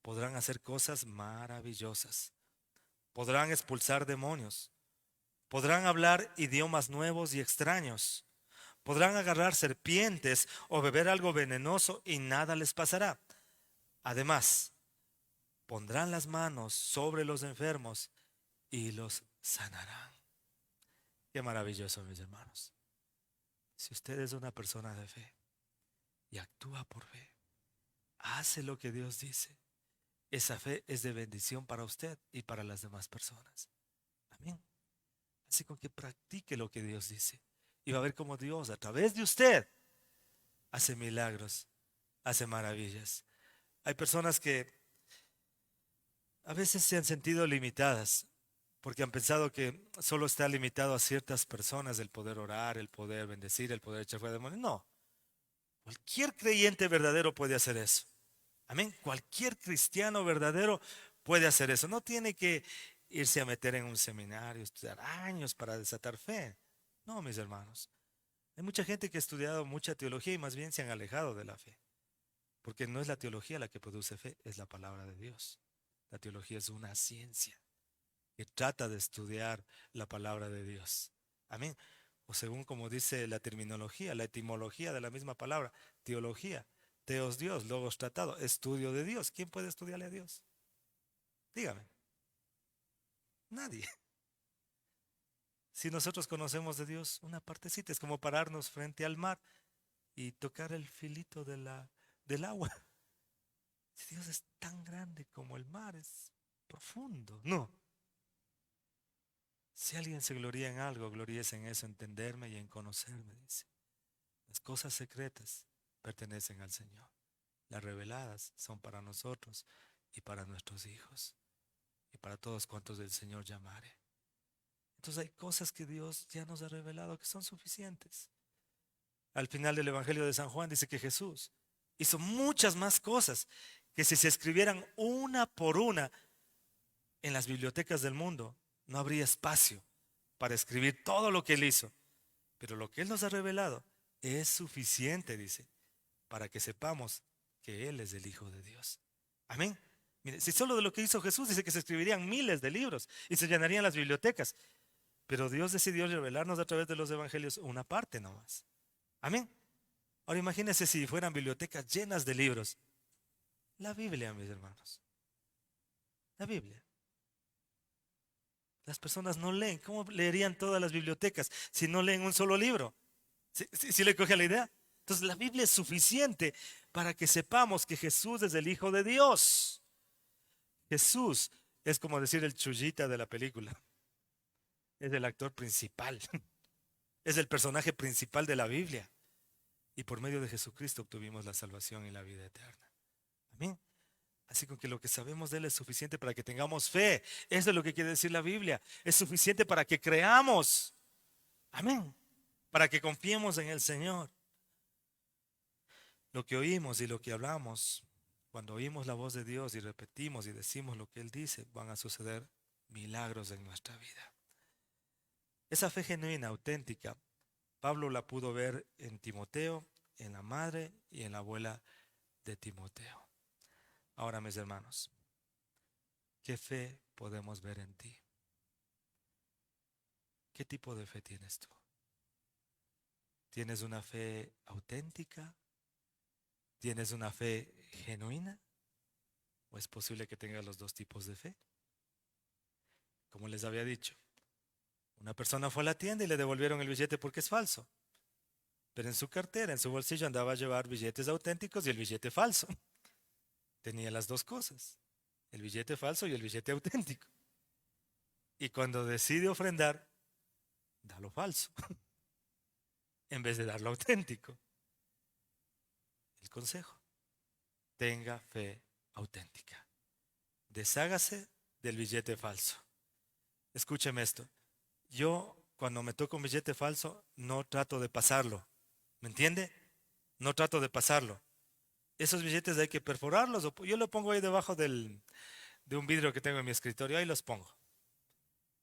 podrán hacer cosas maravillosas. Podrán expulsar demonios. Podrán hablar idiomas nuevos y extraños. Podrán agarrar serpientes o beber algo venenoso y nada les pasará. Además, pondrán las manos sobre los enfermos y los sanarán. Qué maravilloso, mis hermanos. Si usted es una persona de fe y actúa por fe, hace lo que Dios dice, esa fe es de bendición para usted y para las demás personas. Amén. Así con que practique lo que Dios dice. Y va a ver cómo Dios, a través de usted, hace milagros, hace maravillas. Hay personas que a veces se han sentido limitadas porque han pensado que solo está limitado a ciertas personas el poder orar, el poder bendecir, el poder echar fuera demonios. No, cualquier creyente verdadero puede hacer eso. Amén. Cualquier cristiano verdadero puede hacer eso. No tiene que irse a meter en un seminario, estudiar años para desatar fe. No, mis hermanos. Hay mucha gente que ha estudiado mucha teología y más bien se han alejado de la fe. Porque no es la teología la que produce fe, es la palabra de Dios. La teología es una ciencia que trata de estudiar la palabra de Dios. Amén. O según como dice la terminología, la etimología de la misma palabra, teología. Teos Dios, logos tratado, estudio de Dios. ¿Quién puede estudiarle a Dios? Dígame. Nadie. Si nosotros conocemos de Dios una partecita, es como pararnos frente al mar y tocar el filito del agua. Si Dios es tan grande como el mar, es profundo. No. Si alguien se gloría en algo, gloríese en eso, entenderme y en conocerme, dice. Las cosas secretas pertenecen al Señor. Las reveladas son para nosotros y para nuestros hijos y para todos cuantos del Señor llamare. Entonces hay cosas que Dios ya nos ha revelado que son suficientes. Al final del Evangelio de San Juan dice que Jesús hizo muchas más cosas que si se escribieran una por una en las bibliotecas del mundo, no habría espacio para escribir todo lo que Él hizo. Pero lo que Él nos ha revelado es suficiente, dice, para que sepamos que Él es el Hijo de Dios. Amén. Mire, si solo de lo que hizo Jesús dice que se escribirían miles de libros y se llenarían las bibliotecas, pero Dios decidió revelarnos a través de los evangelios una parte nomás. Amén. Ahora imagínense si fueran bibliotecas llenas de libros. La Biblia, mis hermanos. La Biblia. Las personas no leen. ¿Cómo leerían todas las bibliotecas si no leen un solo libro? ¿Sí le coge la idea? Entonces la Biblia es suficiente para que sepamos que Jesús es el Hijo de Dios. Jesús es como decir el chullita de la película. Es el actor principal. Es el personaje principal de la Biblia. Y por medio de Jesucristo obtuvimos la salvación y la vida eterna. Amén. Así que lo que sabemos de Él es suficiente para que tengamos fe. Eso es lo que quiere decir la Biblia. Es suficiente para que creamos. Amén. Para que confiemos en el Señor. Lo que oímos y lo que hablamos, cuando oímos la voz de Dios y repetimos y decimos lo que Él dice, van a suceder milagros en nuestra vida. Esa fe genuina, auténtica, Pablo la pudo ver en Timoteo, en la madre y en la abuela de Timoteo. Ahora, mis hermanos, ¿qué fe podemos ver en ti? ¿Qué tipo de fe tienes tú? ¿Tienes una fe auténtica? ¿Tienes una fe genuina? ¿O es posible que tengas los dos tipos de fe? Como les había dicho, una persona fue a la tienda y le devolvieron el billete porque es falso. Pero en su cartera, en su bolsillo andaba a llevar billetes auténticos y el billete falso. Tenía las dos cosas, el billete falso y el billete auténtico. Y cuando decide ofrendar, da lo falso en vez de dar lo auténtico. El consejo, tenga fe auténtica. Deshágase del billete falso. Escúcheme esto. Yo, cuando me toca un billete falso, no trato de pasarlo. ¿Me entiende? No trato de pasarlo. Esos billetes hay que perforarlos. Yo lo pongo ahí debajo de un vidrio que tengo en mi escritorio. Ahí los pongo.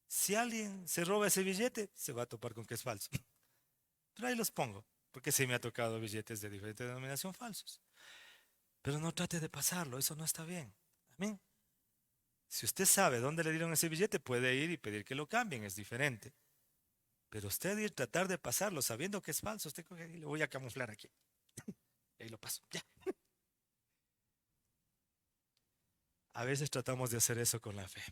Si alguien se roba ese billete, se va a topar con que es falso. Pero ahí los pongo. Porque sí me ha tocado billetes de diferente denominación falsos. Pero no trate de pasarlo. Eso no está bien. Amén. Si usted sabe dónde le dieron ese billete, puede ir y pedir que lo cambien. Es diferente. Pero usted ir tratar de pasarlo sabiendo que es falso, usted coge y lo voy a camuflar aquí. Y ahí lo paso. Ya. A veces tratamos de hacer eso con la fe.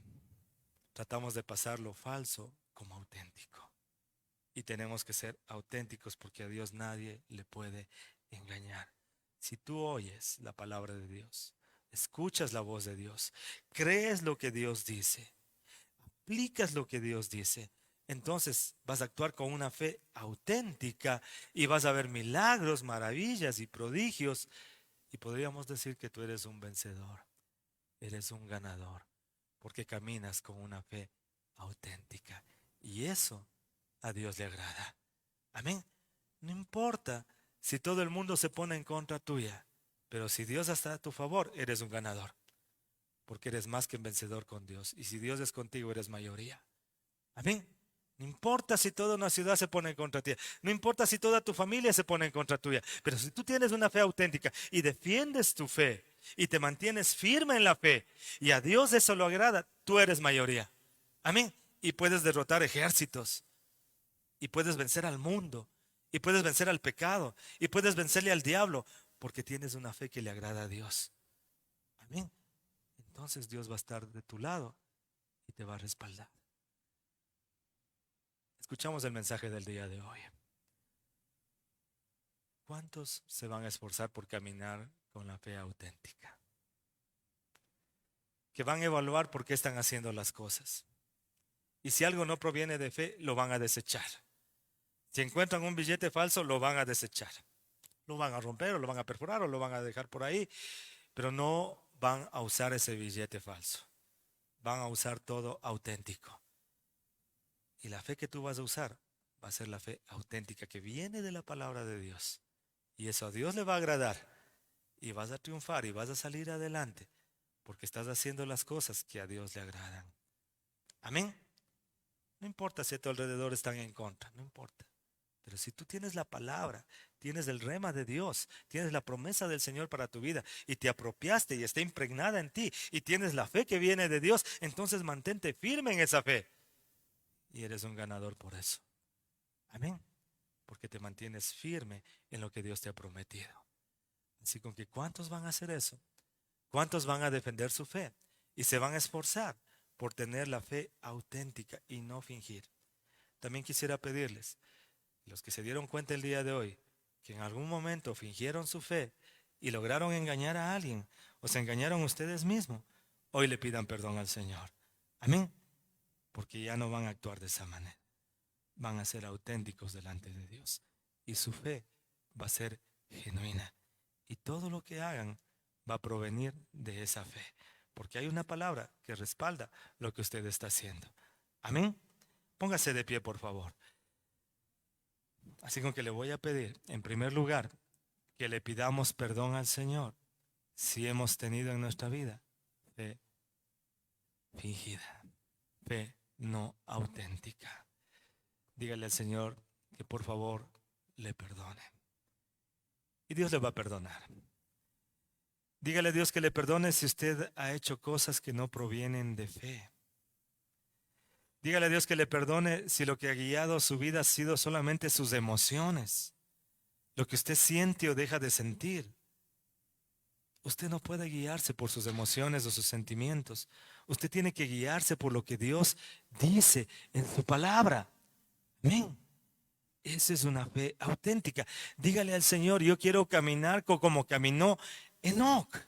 Tratamos de pasar lo falso como auténtico. Y tenemos que ser auténticos porque a Dios nadie le puede engañar. Si tú oyes la palabra de Dios, escuchas la voz de Dios, crees lo que Dios dice, aplicas lo que Dios dice, entonces vas a actuar con una fe auténtica y vas a ver milagros, maravillas y prodigios. Y podríamos decir que tú eres un vencedor, eres un ganador, porque caminas con una fe auténtica. Y eso a Dios le agrada. Amén. No importa si todo el mundo se pone en contra tuya, pero si Dios está a tu favor, eres un ganador, porque eres más que un vencedor con Dios. Y si Dios es contigo, eres mayoría. Amén. No importa si toda una ciudad se pone en contra ti, no importa si toda tu familia se pone en contra tuya, pero si tú tienes una fe auténtica y defiendes tu fe y te mantienes firme en la fe y a Dios eso lo agrada, tú eres mayoría. Amén. Y puedes derrotar ejércitos y puedes vencer al mundo y puedes vencer al pecado y puedes vencerle al diablo porque tienes una fe que le agrada a Dios. Amén. Entonces Dios va a estar de tu lado y te va a respaldar. Escuchamos el mensaje del día de hoy. ¿Cuántos se van a esforzar por caminar con la fe auténtica? Que van a evaluar por qué están haciendo las cosas. Y si algo no proviene de fe, lo van a desechar. Si encuentran un billete falso, lo van a desechar. Lo van a romper o lo van a perforar o lo van a dejar por ahí. Pero no van a usar ese billete falso. Van a usar todo auténtico. Y la fe que tú vas a usar va a ser la fe auténtica que viene de la palabra de Dios. Y eso a Dios le va a agradar. Y vas a triunfar y vas a salir adelante. Porque estás haciendo las cosas que a Dios le agradan. Amén. No importa si a tu alrededor están en contra. No importa. Pero si tú tienes la palabra, tienes el rema de Dios, tienes la promesa del Señor para tu vida y te apropiaste y está impregnada en ti y tienes la fe que viene de Dios, entonces mantente firme en esa fe. Y eres un ganador por eso. Amén. Porque te mantienes firme en lo que Dios te ha prometido. Así con que ¿cuántos van a hacer eso? ¿Cuántos van a defender su fe? Y se van a esforzar por tener la fe auténtica y no fingir. También quisiera pedirles, los que se dieron cuenta el día de hoy, que en algún momento fingieron su fe y lograron engañar a alguien, o se engañaron ustedes mismos, hoy le pidan perdón al Señor. Amén. Porque ya no van a actuar de esa manera. Van a ser auténticos delante de Dios. Y su fe va a ser genuina. Y todo lo que hagan va a provenir de esa fe. Porque hay una palabra que respalda lo que usted está haciendo. Amén. Póngase de pie, por favor. Así con que le voy a pedir, en primer lugar, que le pidamos perdón al Señor si hemos tenido en nuestra vida fe fingida, fe no auténtica. Dígale al Señor que por favor le perdone. Y Dios le va a perdonar. Dígale a Dios que le perdone si usted ha hecho cosas que no provienen de fe. Dígale a Dios que le perdone si lo que ha guiado su vida ha sido solamente sus emociones, lo que usted siente o deja de sentir. Usted no puede guiarse por sus emociones o sus sentimientos. Usted tiene que guiarse por lo que Dios dice en su palabra. Amén. Esa es una fe auténtica. Dígale al Señor, yo quiero caminar como caminó Enoc,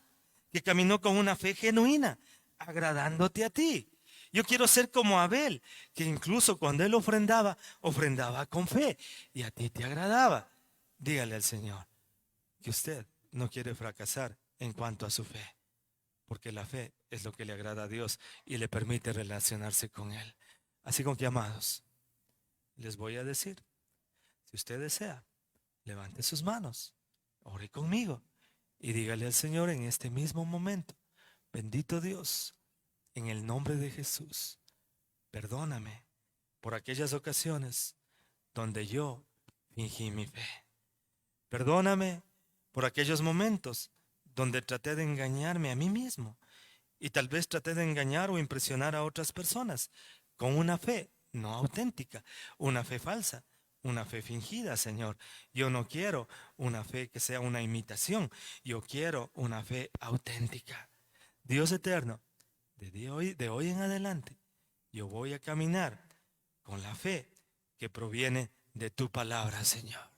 que caminó con una fe genuina, agradándote a ti. Yo quiero ser como Abel, que incluso cuando él ofrendaba, ofrendaba con fe y a ti te agradaba. Dígale al Señor que usted no quiere fracasar en cuanto a su fe, porque la fe es lo que le agrada a Dios y le permite relacionarse con Él. Así con que, amados, les voy a decir, si usted desea, levante sus manos, ore conmigo y dígale al Señor en este mismo momento, bendito Dios, en el nombre de Jesús, perdóname por aquellas ocasiones donde yo fingí mi fe. Perdóname por aquellos momentos donde traté de engañarme a mí mismo y tal vez traté de engañar o impresionar a otras personas con una fe no auténtica, una fe falsa, una fe fingida, Señor. Yo no quiero una fe que sea una imitación, yo quiero una fe auténtica. Dios eterno, de hoy en adelante, yo voy a caminar con la fe que proviene de tu palabra, Señor.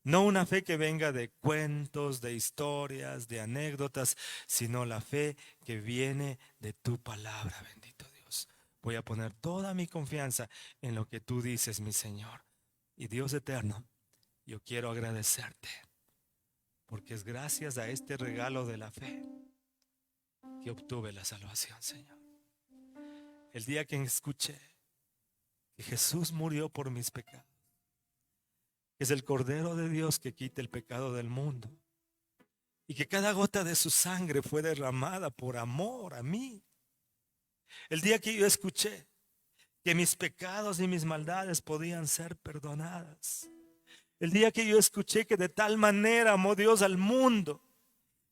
No una fe que venga de cuentos, de historias, de anécdotas, sino la fe que viene de tu palabra, bendito Dios. Voy a poner toda mi confianza en lo que tú dices, mi Señor. Y Dios eterno, yo quiero agradecerte, porque es gracias a este regalo de la fe que obtuve la salvación, Señor. El día que escuché que Jesús murió por mis pecados, es el Cordero de Dios que quita el pecado del mundo y que cada gota de su sangre fue derramada por amor a mí. El día que yo escuché que mis pecados y mis maldades podían ser perdonadas. El día que yo escuché que de tal manera amó Dios al mundo,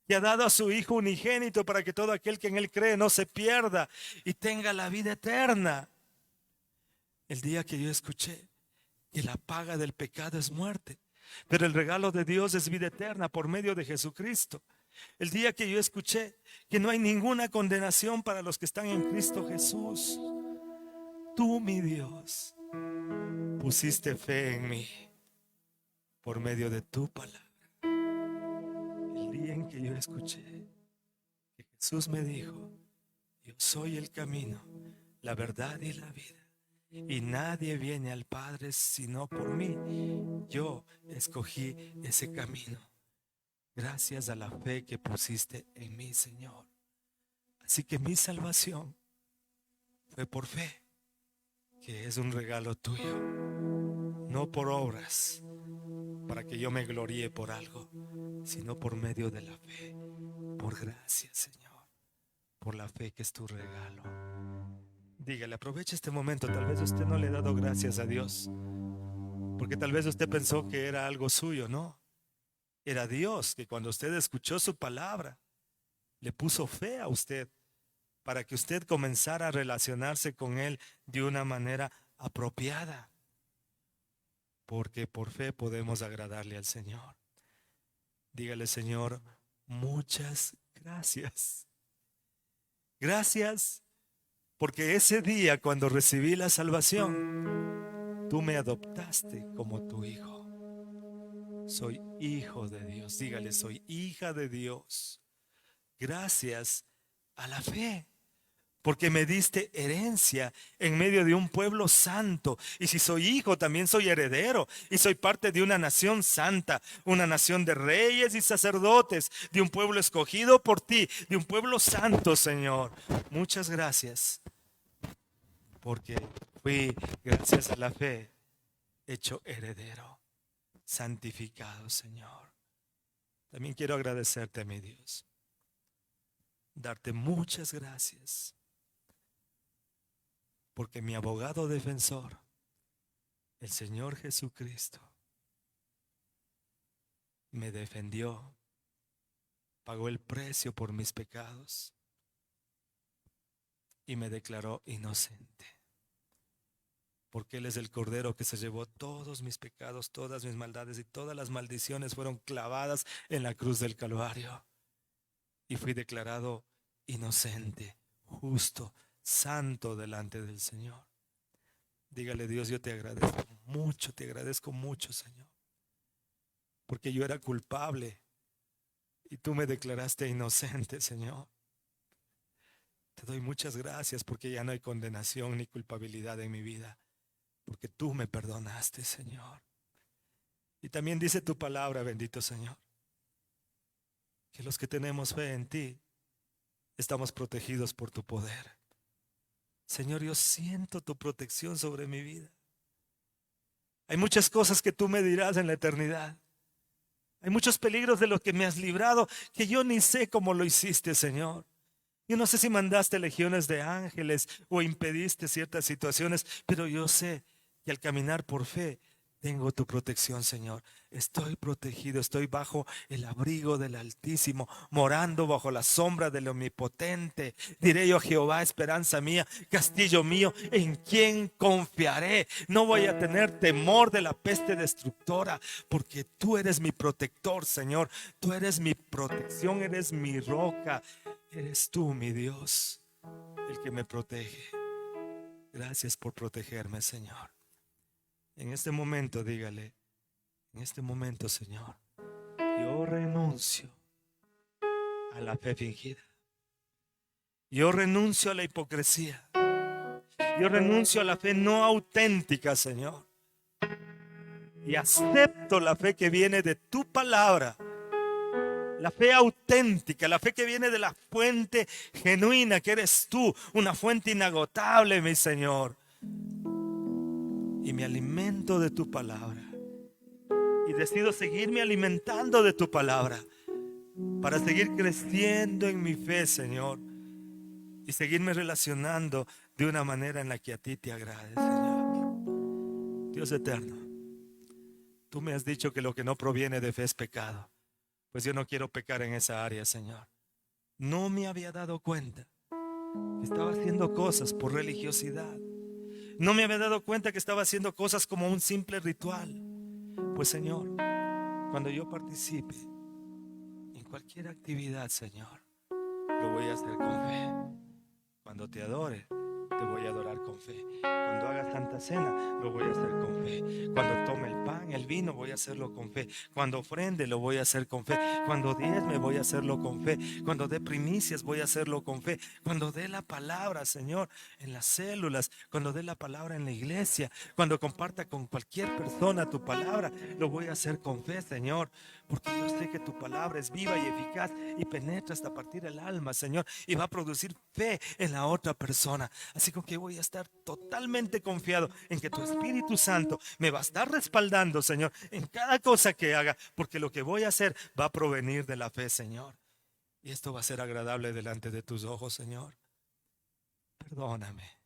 que ha dado a su Hijo unigénito para que todo aquel que en Él cree no se pierda y tenga la vida eterna. El día que yo escuché que la paga del pecado es muerte, pero el regalo de Dios es vida eterna por medio de Jesucristo. El día que yo escuché que no hay ninguna condenación para los que están en Cristo Jesús. Tú, mi Dios, pusiste fe en mí por medio de tu palabra. El día en que yo escuché que Jesús me dijo: yo soy el camino, la verdad y la vida, y nadie viene al Padre sino por mí. Yo escogí ese camino gracias a la fe que pusiste en mí, Señor. Así que mi salvación fue por fe, que es un regalo tuyo, no por obras, para que yo me gloríe por algo, sino por medio de la fe, por gracia, Señor, por la fe que es tu regalo. Dígale, aproveche este momento. Tal vez usted no le ha dado gracias a Dios, porque tal vez usted pensó que era algo suyo. No, era Dios que cuando usted escuchó su palabra, le puso fe a usted para que usted comenzara a relacionarse con Él de una manera apropiada, porque por fe podemos agradarle al Señor. Dígale: Señor, muchas gracias. Gracias porque ese día, cuando recibí la salvación, tú me adoptaste como tu hijo. Soy hijo de Dios. Dígale: soy hija de Dios. Gracias a la fe, porque me diste herencia en medio de un pueblo santo. Y si soy hijo, también soy heredero. Y soy parte de una nación santa, una nación de reyes y sacerdotes, de un pueblo escogido por ti, de un pueblo santo, Señor. Muchas gracias, porque fui, gracias a la fe, hecho heredero, santificado, Señor. También quiero agradecerte a mi Dios, darte muchas gracias, porque mi abogado defensor, el Señor Jesucristo, me defendió, pagó el precio por mis pecados y me declaró inocente. Porque Él es el Cordero que se llevó todos mis pecados, todas mis maldades, y todas las maldiciones fueron clavadas en la cruz del Calvario. Y fui declarado inocente, justo, santo delante del Señor. Dígale: Dios, yo te agradezco mucho, Señor, porque yo era culpable y tú me declaraste inocente, Señor. Te doy muchas gracias porque ya no hay condenación ni culpabilidad en mi vida, porque tú me perdonaste, Señor. Y también dice tu palabra, bendito Señor, que los que tenemos fe en ti estamos protegidos por tu poder. Señor, yo siento tu protección sobre mi vida. Hay muchas cosas que tú me dirás en la eternidad. Hay muchos peligros de los que me has librado que yo ni sé cómo lo hiciste, Señor. Yo no sé si mandaste legiones de ángeles o impediste ciertas situaciones, pero yo sé que al caminar por fe tengo tu protección, Señor. Estoy protegido, estoy bajo el abrigo del Altísimo, morando bajo la sombra del Omnipotente. Diré yo a Jehová, esperanza mía, castillo mío, ¿en quién confiaré? No voy a tener temor de la peste destructora, porque tú eres mi protector, Señor. Tú eres mi protección, eres mi roca. Eres tú, mi Dios, el que me protege. Gracias por protegerme, Señor. En este momento, dígale: en este momento, Señor, yo renuncio a la fe fingida. Yo renuncio a la hipocresía. Yo renuncio a la fe no auténtica, Señor. Y acepto la fe que viene de tu palabra. La fe auténtica, la fe que viene de la fuente genuina que eres tú, una fuente inagotable, mi Señor. Y me alimento de tu palabra. Y decido seguirme alimentando de tu palabra para seguir creciendo en mi fe, Señor. Y seguirme relacionando de una manera en la que a ti te agrade, Señor. Dios eterno, tú me has dicho que lo que no proviene de fe es pecado. Pues yo no quiero pecar en esa área, Señor. No me había dado cuenta que estaba haciendo cosas por religiosidad. No me había dado cuenta que estaba haciendo cosas como un simple ritual. Pues, Señor, cuando yo participe en cualquier actividad, Señor, lo voy a hacer con fe. Cuando te adore, te te voy a adorar con fe. Cuando haga Santa Cena, lo voy a hacer con fe. Cuando tome el pan, el vino, voy a hacerlo con fe. Cuando ofrende, lo voy a hacer con fe. Cuando diezme, voy a hacerlo con fe. Cuando dé primicias, voy a hacerlo con fe. Cuando dé la palabra, Señor, en las células, cuando dé la palabra en la iglesia, cuando comparta con cualquier persona tu palabra, lo voy a hacer con fe, Señor, porque yo sé que tu palabra es viva y eficaz y penetra hasta partir el alma, Señor, y va a producir fe en la otra persona. Así que voy a estar totalmente confiado en que tu Espíritu Santo me va a estar respaldando, Señor, en cada cosa que haga, porque lo que voy a hacer va a provenir de la fe, Señor. Y esto va a ser agradable delante de tus ojos, Señor. Perdóname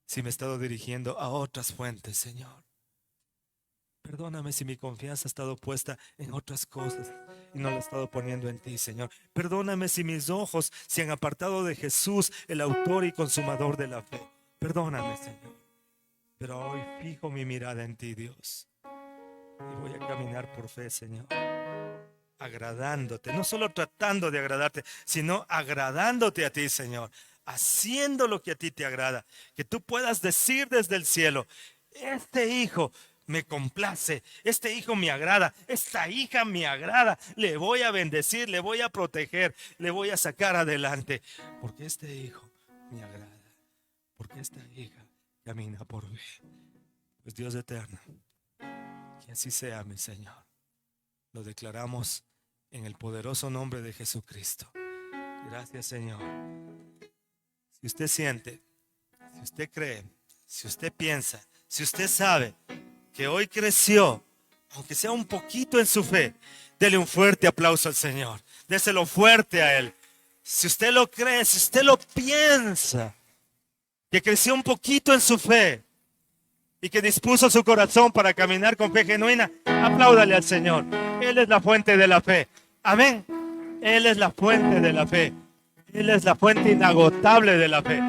si me he estado dirigiendo a otras fuentes, Señor. Perdóname si mi confianza ha estado puesta en otras cosas y no la he estado poniendo en ti, Señor. Perdóname si mis ojos se han apartado de Jesús, el autor y consumador de la fe. Perdóname, Señor. Pero hoy fijo mi mirada en ti, Dios. Y voy a caminar por fe, Señor, agradándote, no solo tratando de agradarte, sino agradándote a ti, Señor, haciendo lo que a ti te agrada, que tú puedas decir desde el cielo: este hijo me complace, este hijo me agrada, esta hija me agrada, le voy a bendecir, le voy a proteger, le voy a sacar adelante, porque este hijo me agrada, porque esta hija camina por fe. Pues Dios eterno, que así sea, mi Señor. Lo declaramos en el poderoso nombre de Jesucristo. Gracias, Señor. Si usted siente, si usted cree, si usted piensa, si usted sabe que hoy creció, aunque sea un poquito en su fe, dele un fuerte aplauso al Señor. Déselo fuerte a Él. Si usted lo cree, si usted lo piensa, que creció un poquito en su fe y que dispuso su corazón para caminar con fe genuina, apláudale al Señor. Él es la fuente de la fe. Amén. Él es la fuente de la fe. Él es la fuente inagotable de la fe.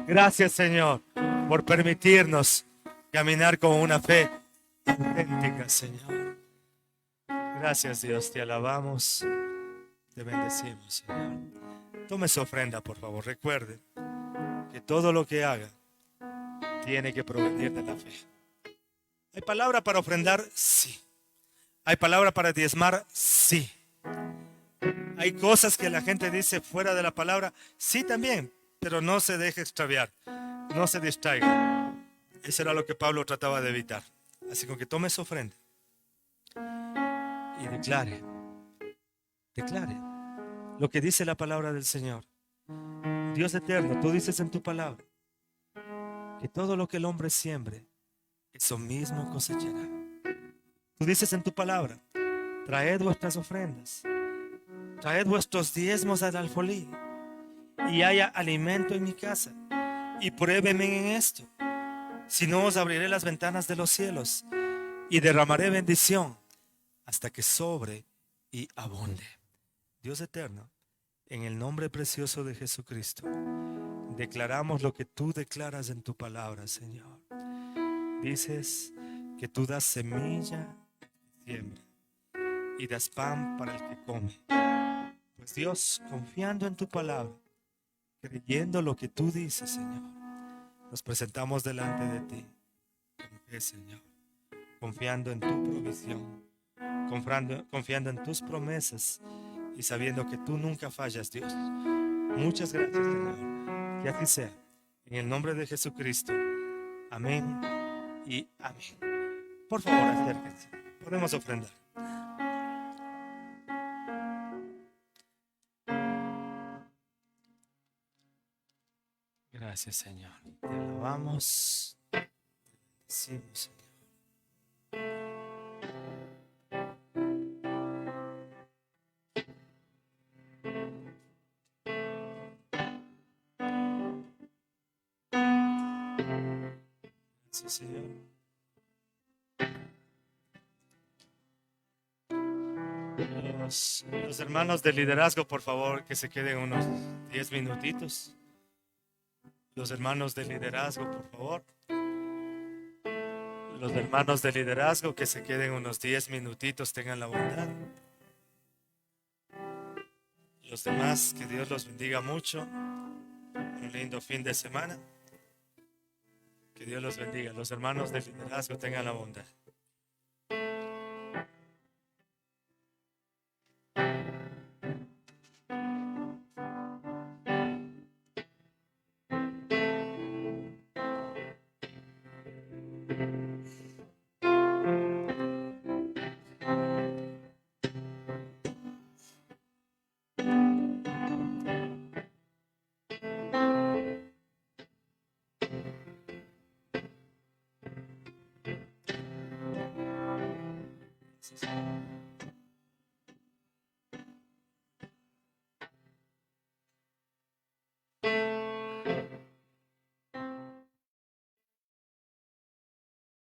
Gracias, Señor, por permitirnos caminar con una fe auténtica, Señor. Gracias, Dios. Te alabamos. Te bendecimos, Señor. Tome su ofrenda, por favor. Recuerde que todo lo que haga tiene que provenir de la fe. ¿Hay palabra para ofrendar? Sí. ¿Hay palabra para diezmar? Sí. ¿Hay cosas que la gente dice fuera de la palabra? Sí, también. Pero no se deje extraviar. No se distraiga. Eso era lo que Pablo trataba de evitar. Así que tome su ofrenda y declare lo que dice la palabra del Señor. Dios eterno, tú dices en tu palabra que todo lo que el hombre siembre, eso mismo cosechará. Tú dices en tu palabra: traed vuestras ofrendas, traed vuestros diezmos al alfolí, y haya alimento en mi casa, y pruébeme en esto. Si no, os abriré las ventanas de los cielos y derramaré bendición hasta que sobre y abunde. Dios eterno, en el nombre precioso de Jesucristo, declaramos lo que tú declaras en tu palabra, Señor. Dices que tú das semilla, siembra, y das pan para el que come. Pues Dios, confiando en tu palabra, creyendo lo que tú dices, Señor, nos presentamos delante de ti con fe, Señor, confiando en tu provisión, confiando en tus promesas y sabiendo que tú nunca fallas, Dios. Muchas gracias, Señor. Que así sea. En el nombre de Jesucristo. Amén y amén. Por favor, acérquense. Podemos ofrendar. Gracias, Señor. Te alabamos. Sí, Señor. Gracias, Señor. Los hermanos de liderazgo, por favor, que se queden unos 10 minutitos. Los hermanos de liderazgo, por favor. Los hermanos de liderazgo que se queden unos 10 minutitos, tengan la bondad. Los demás, que Dios los bendiga mucho. Un lindo fin de semana. Que Dios los bendiga. Los hermanos del liderazgo tengan la bondad.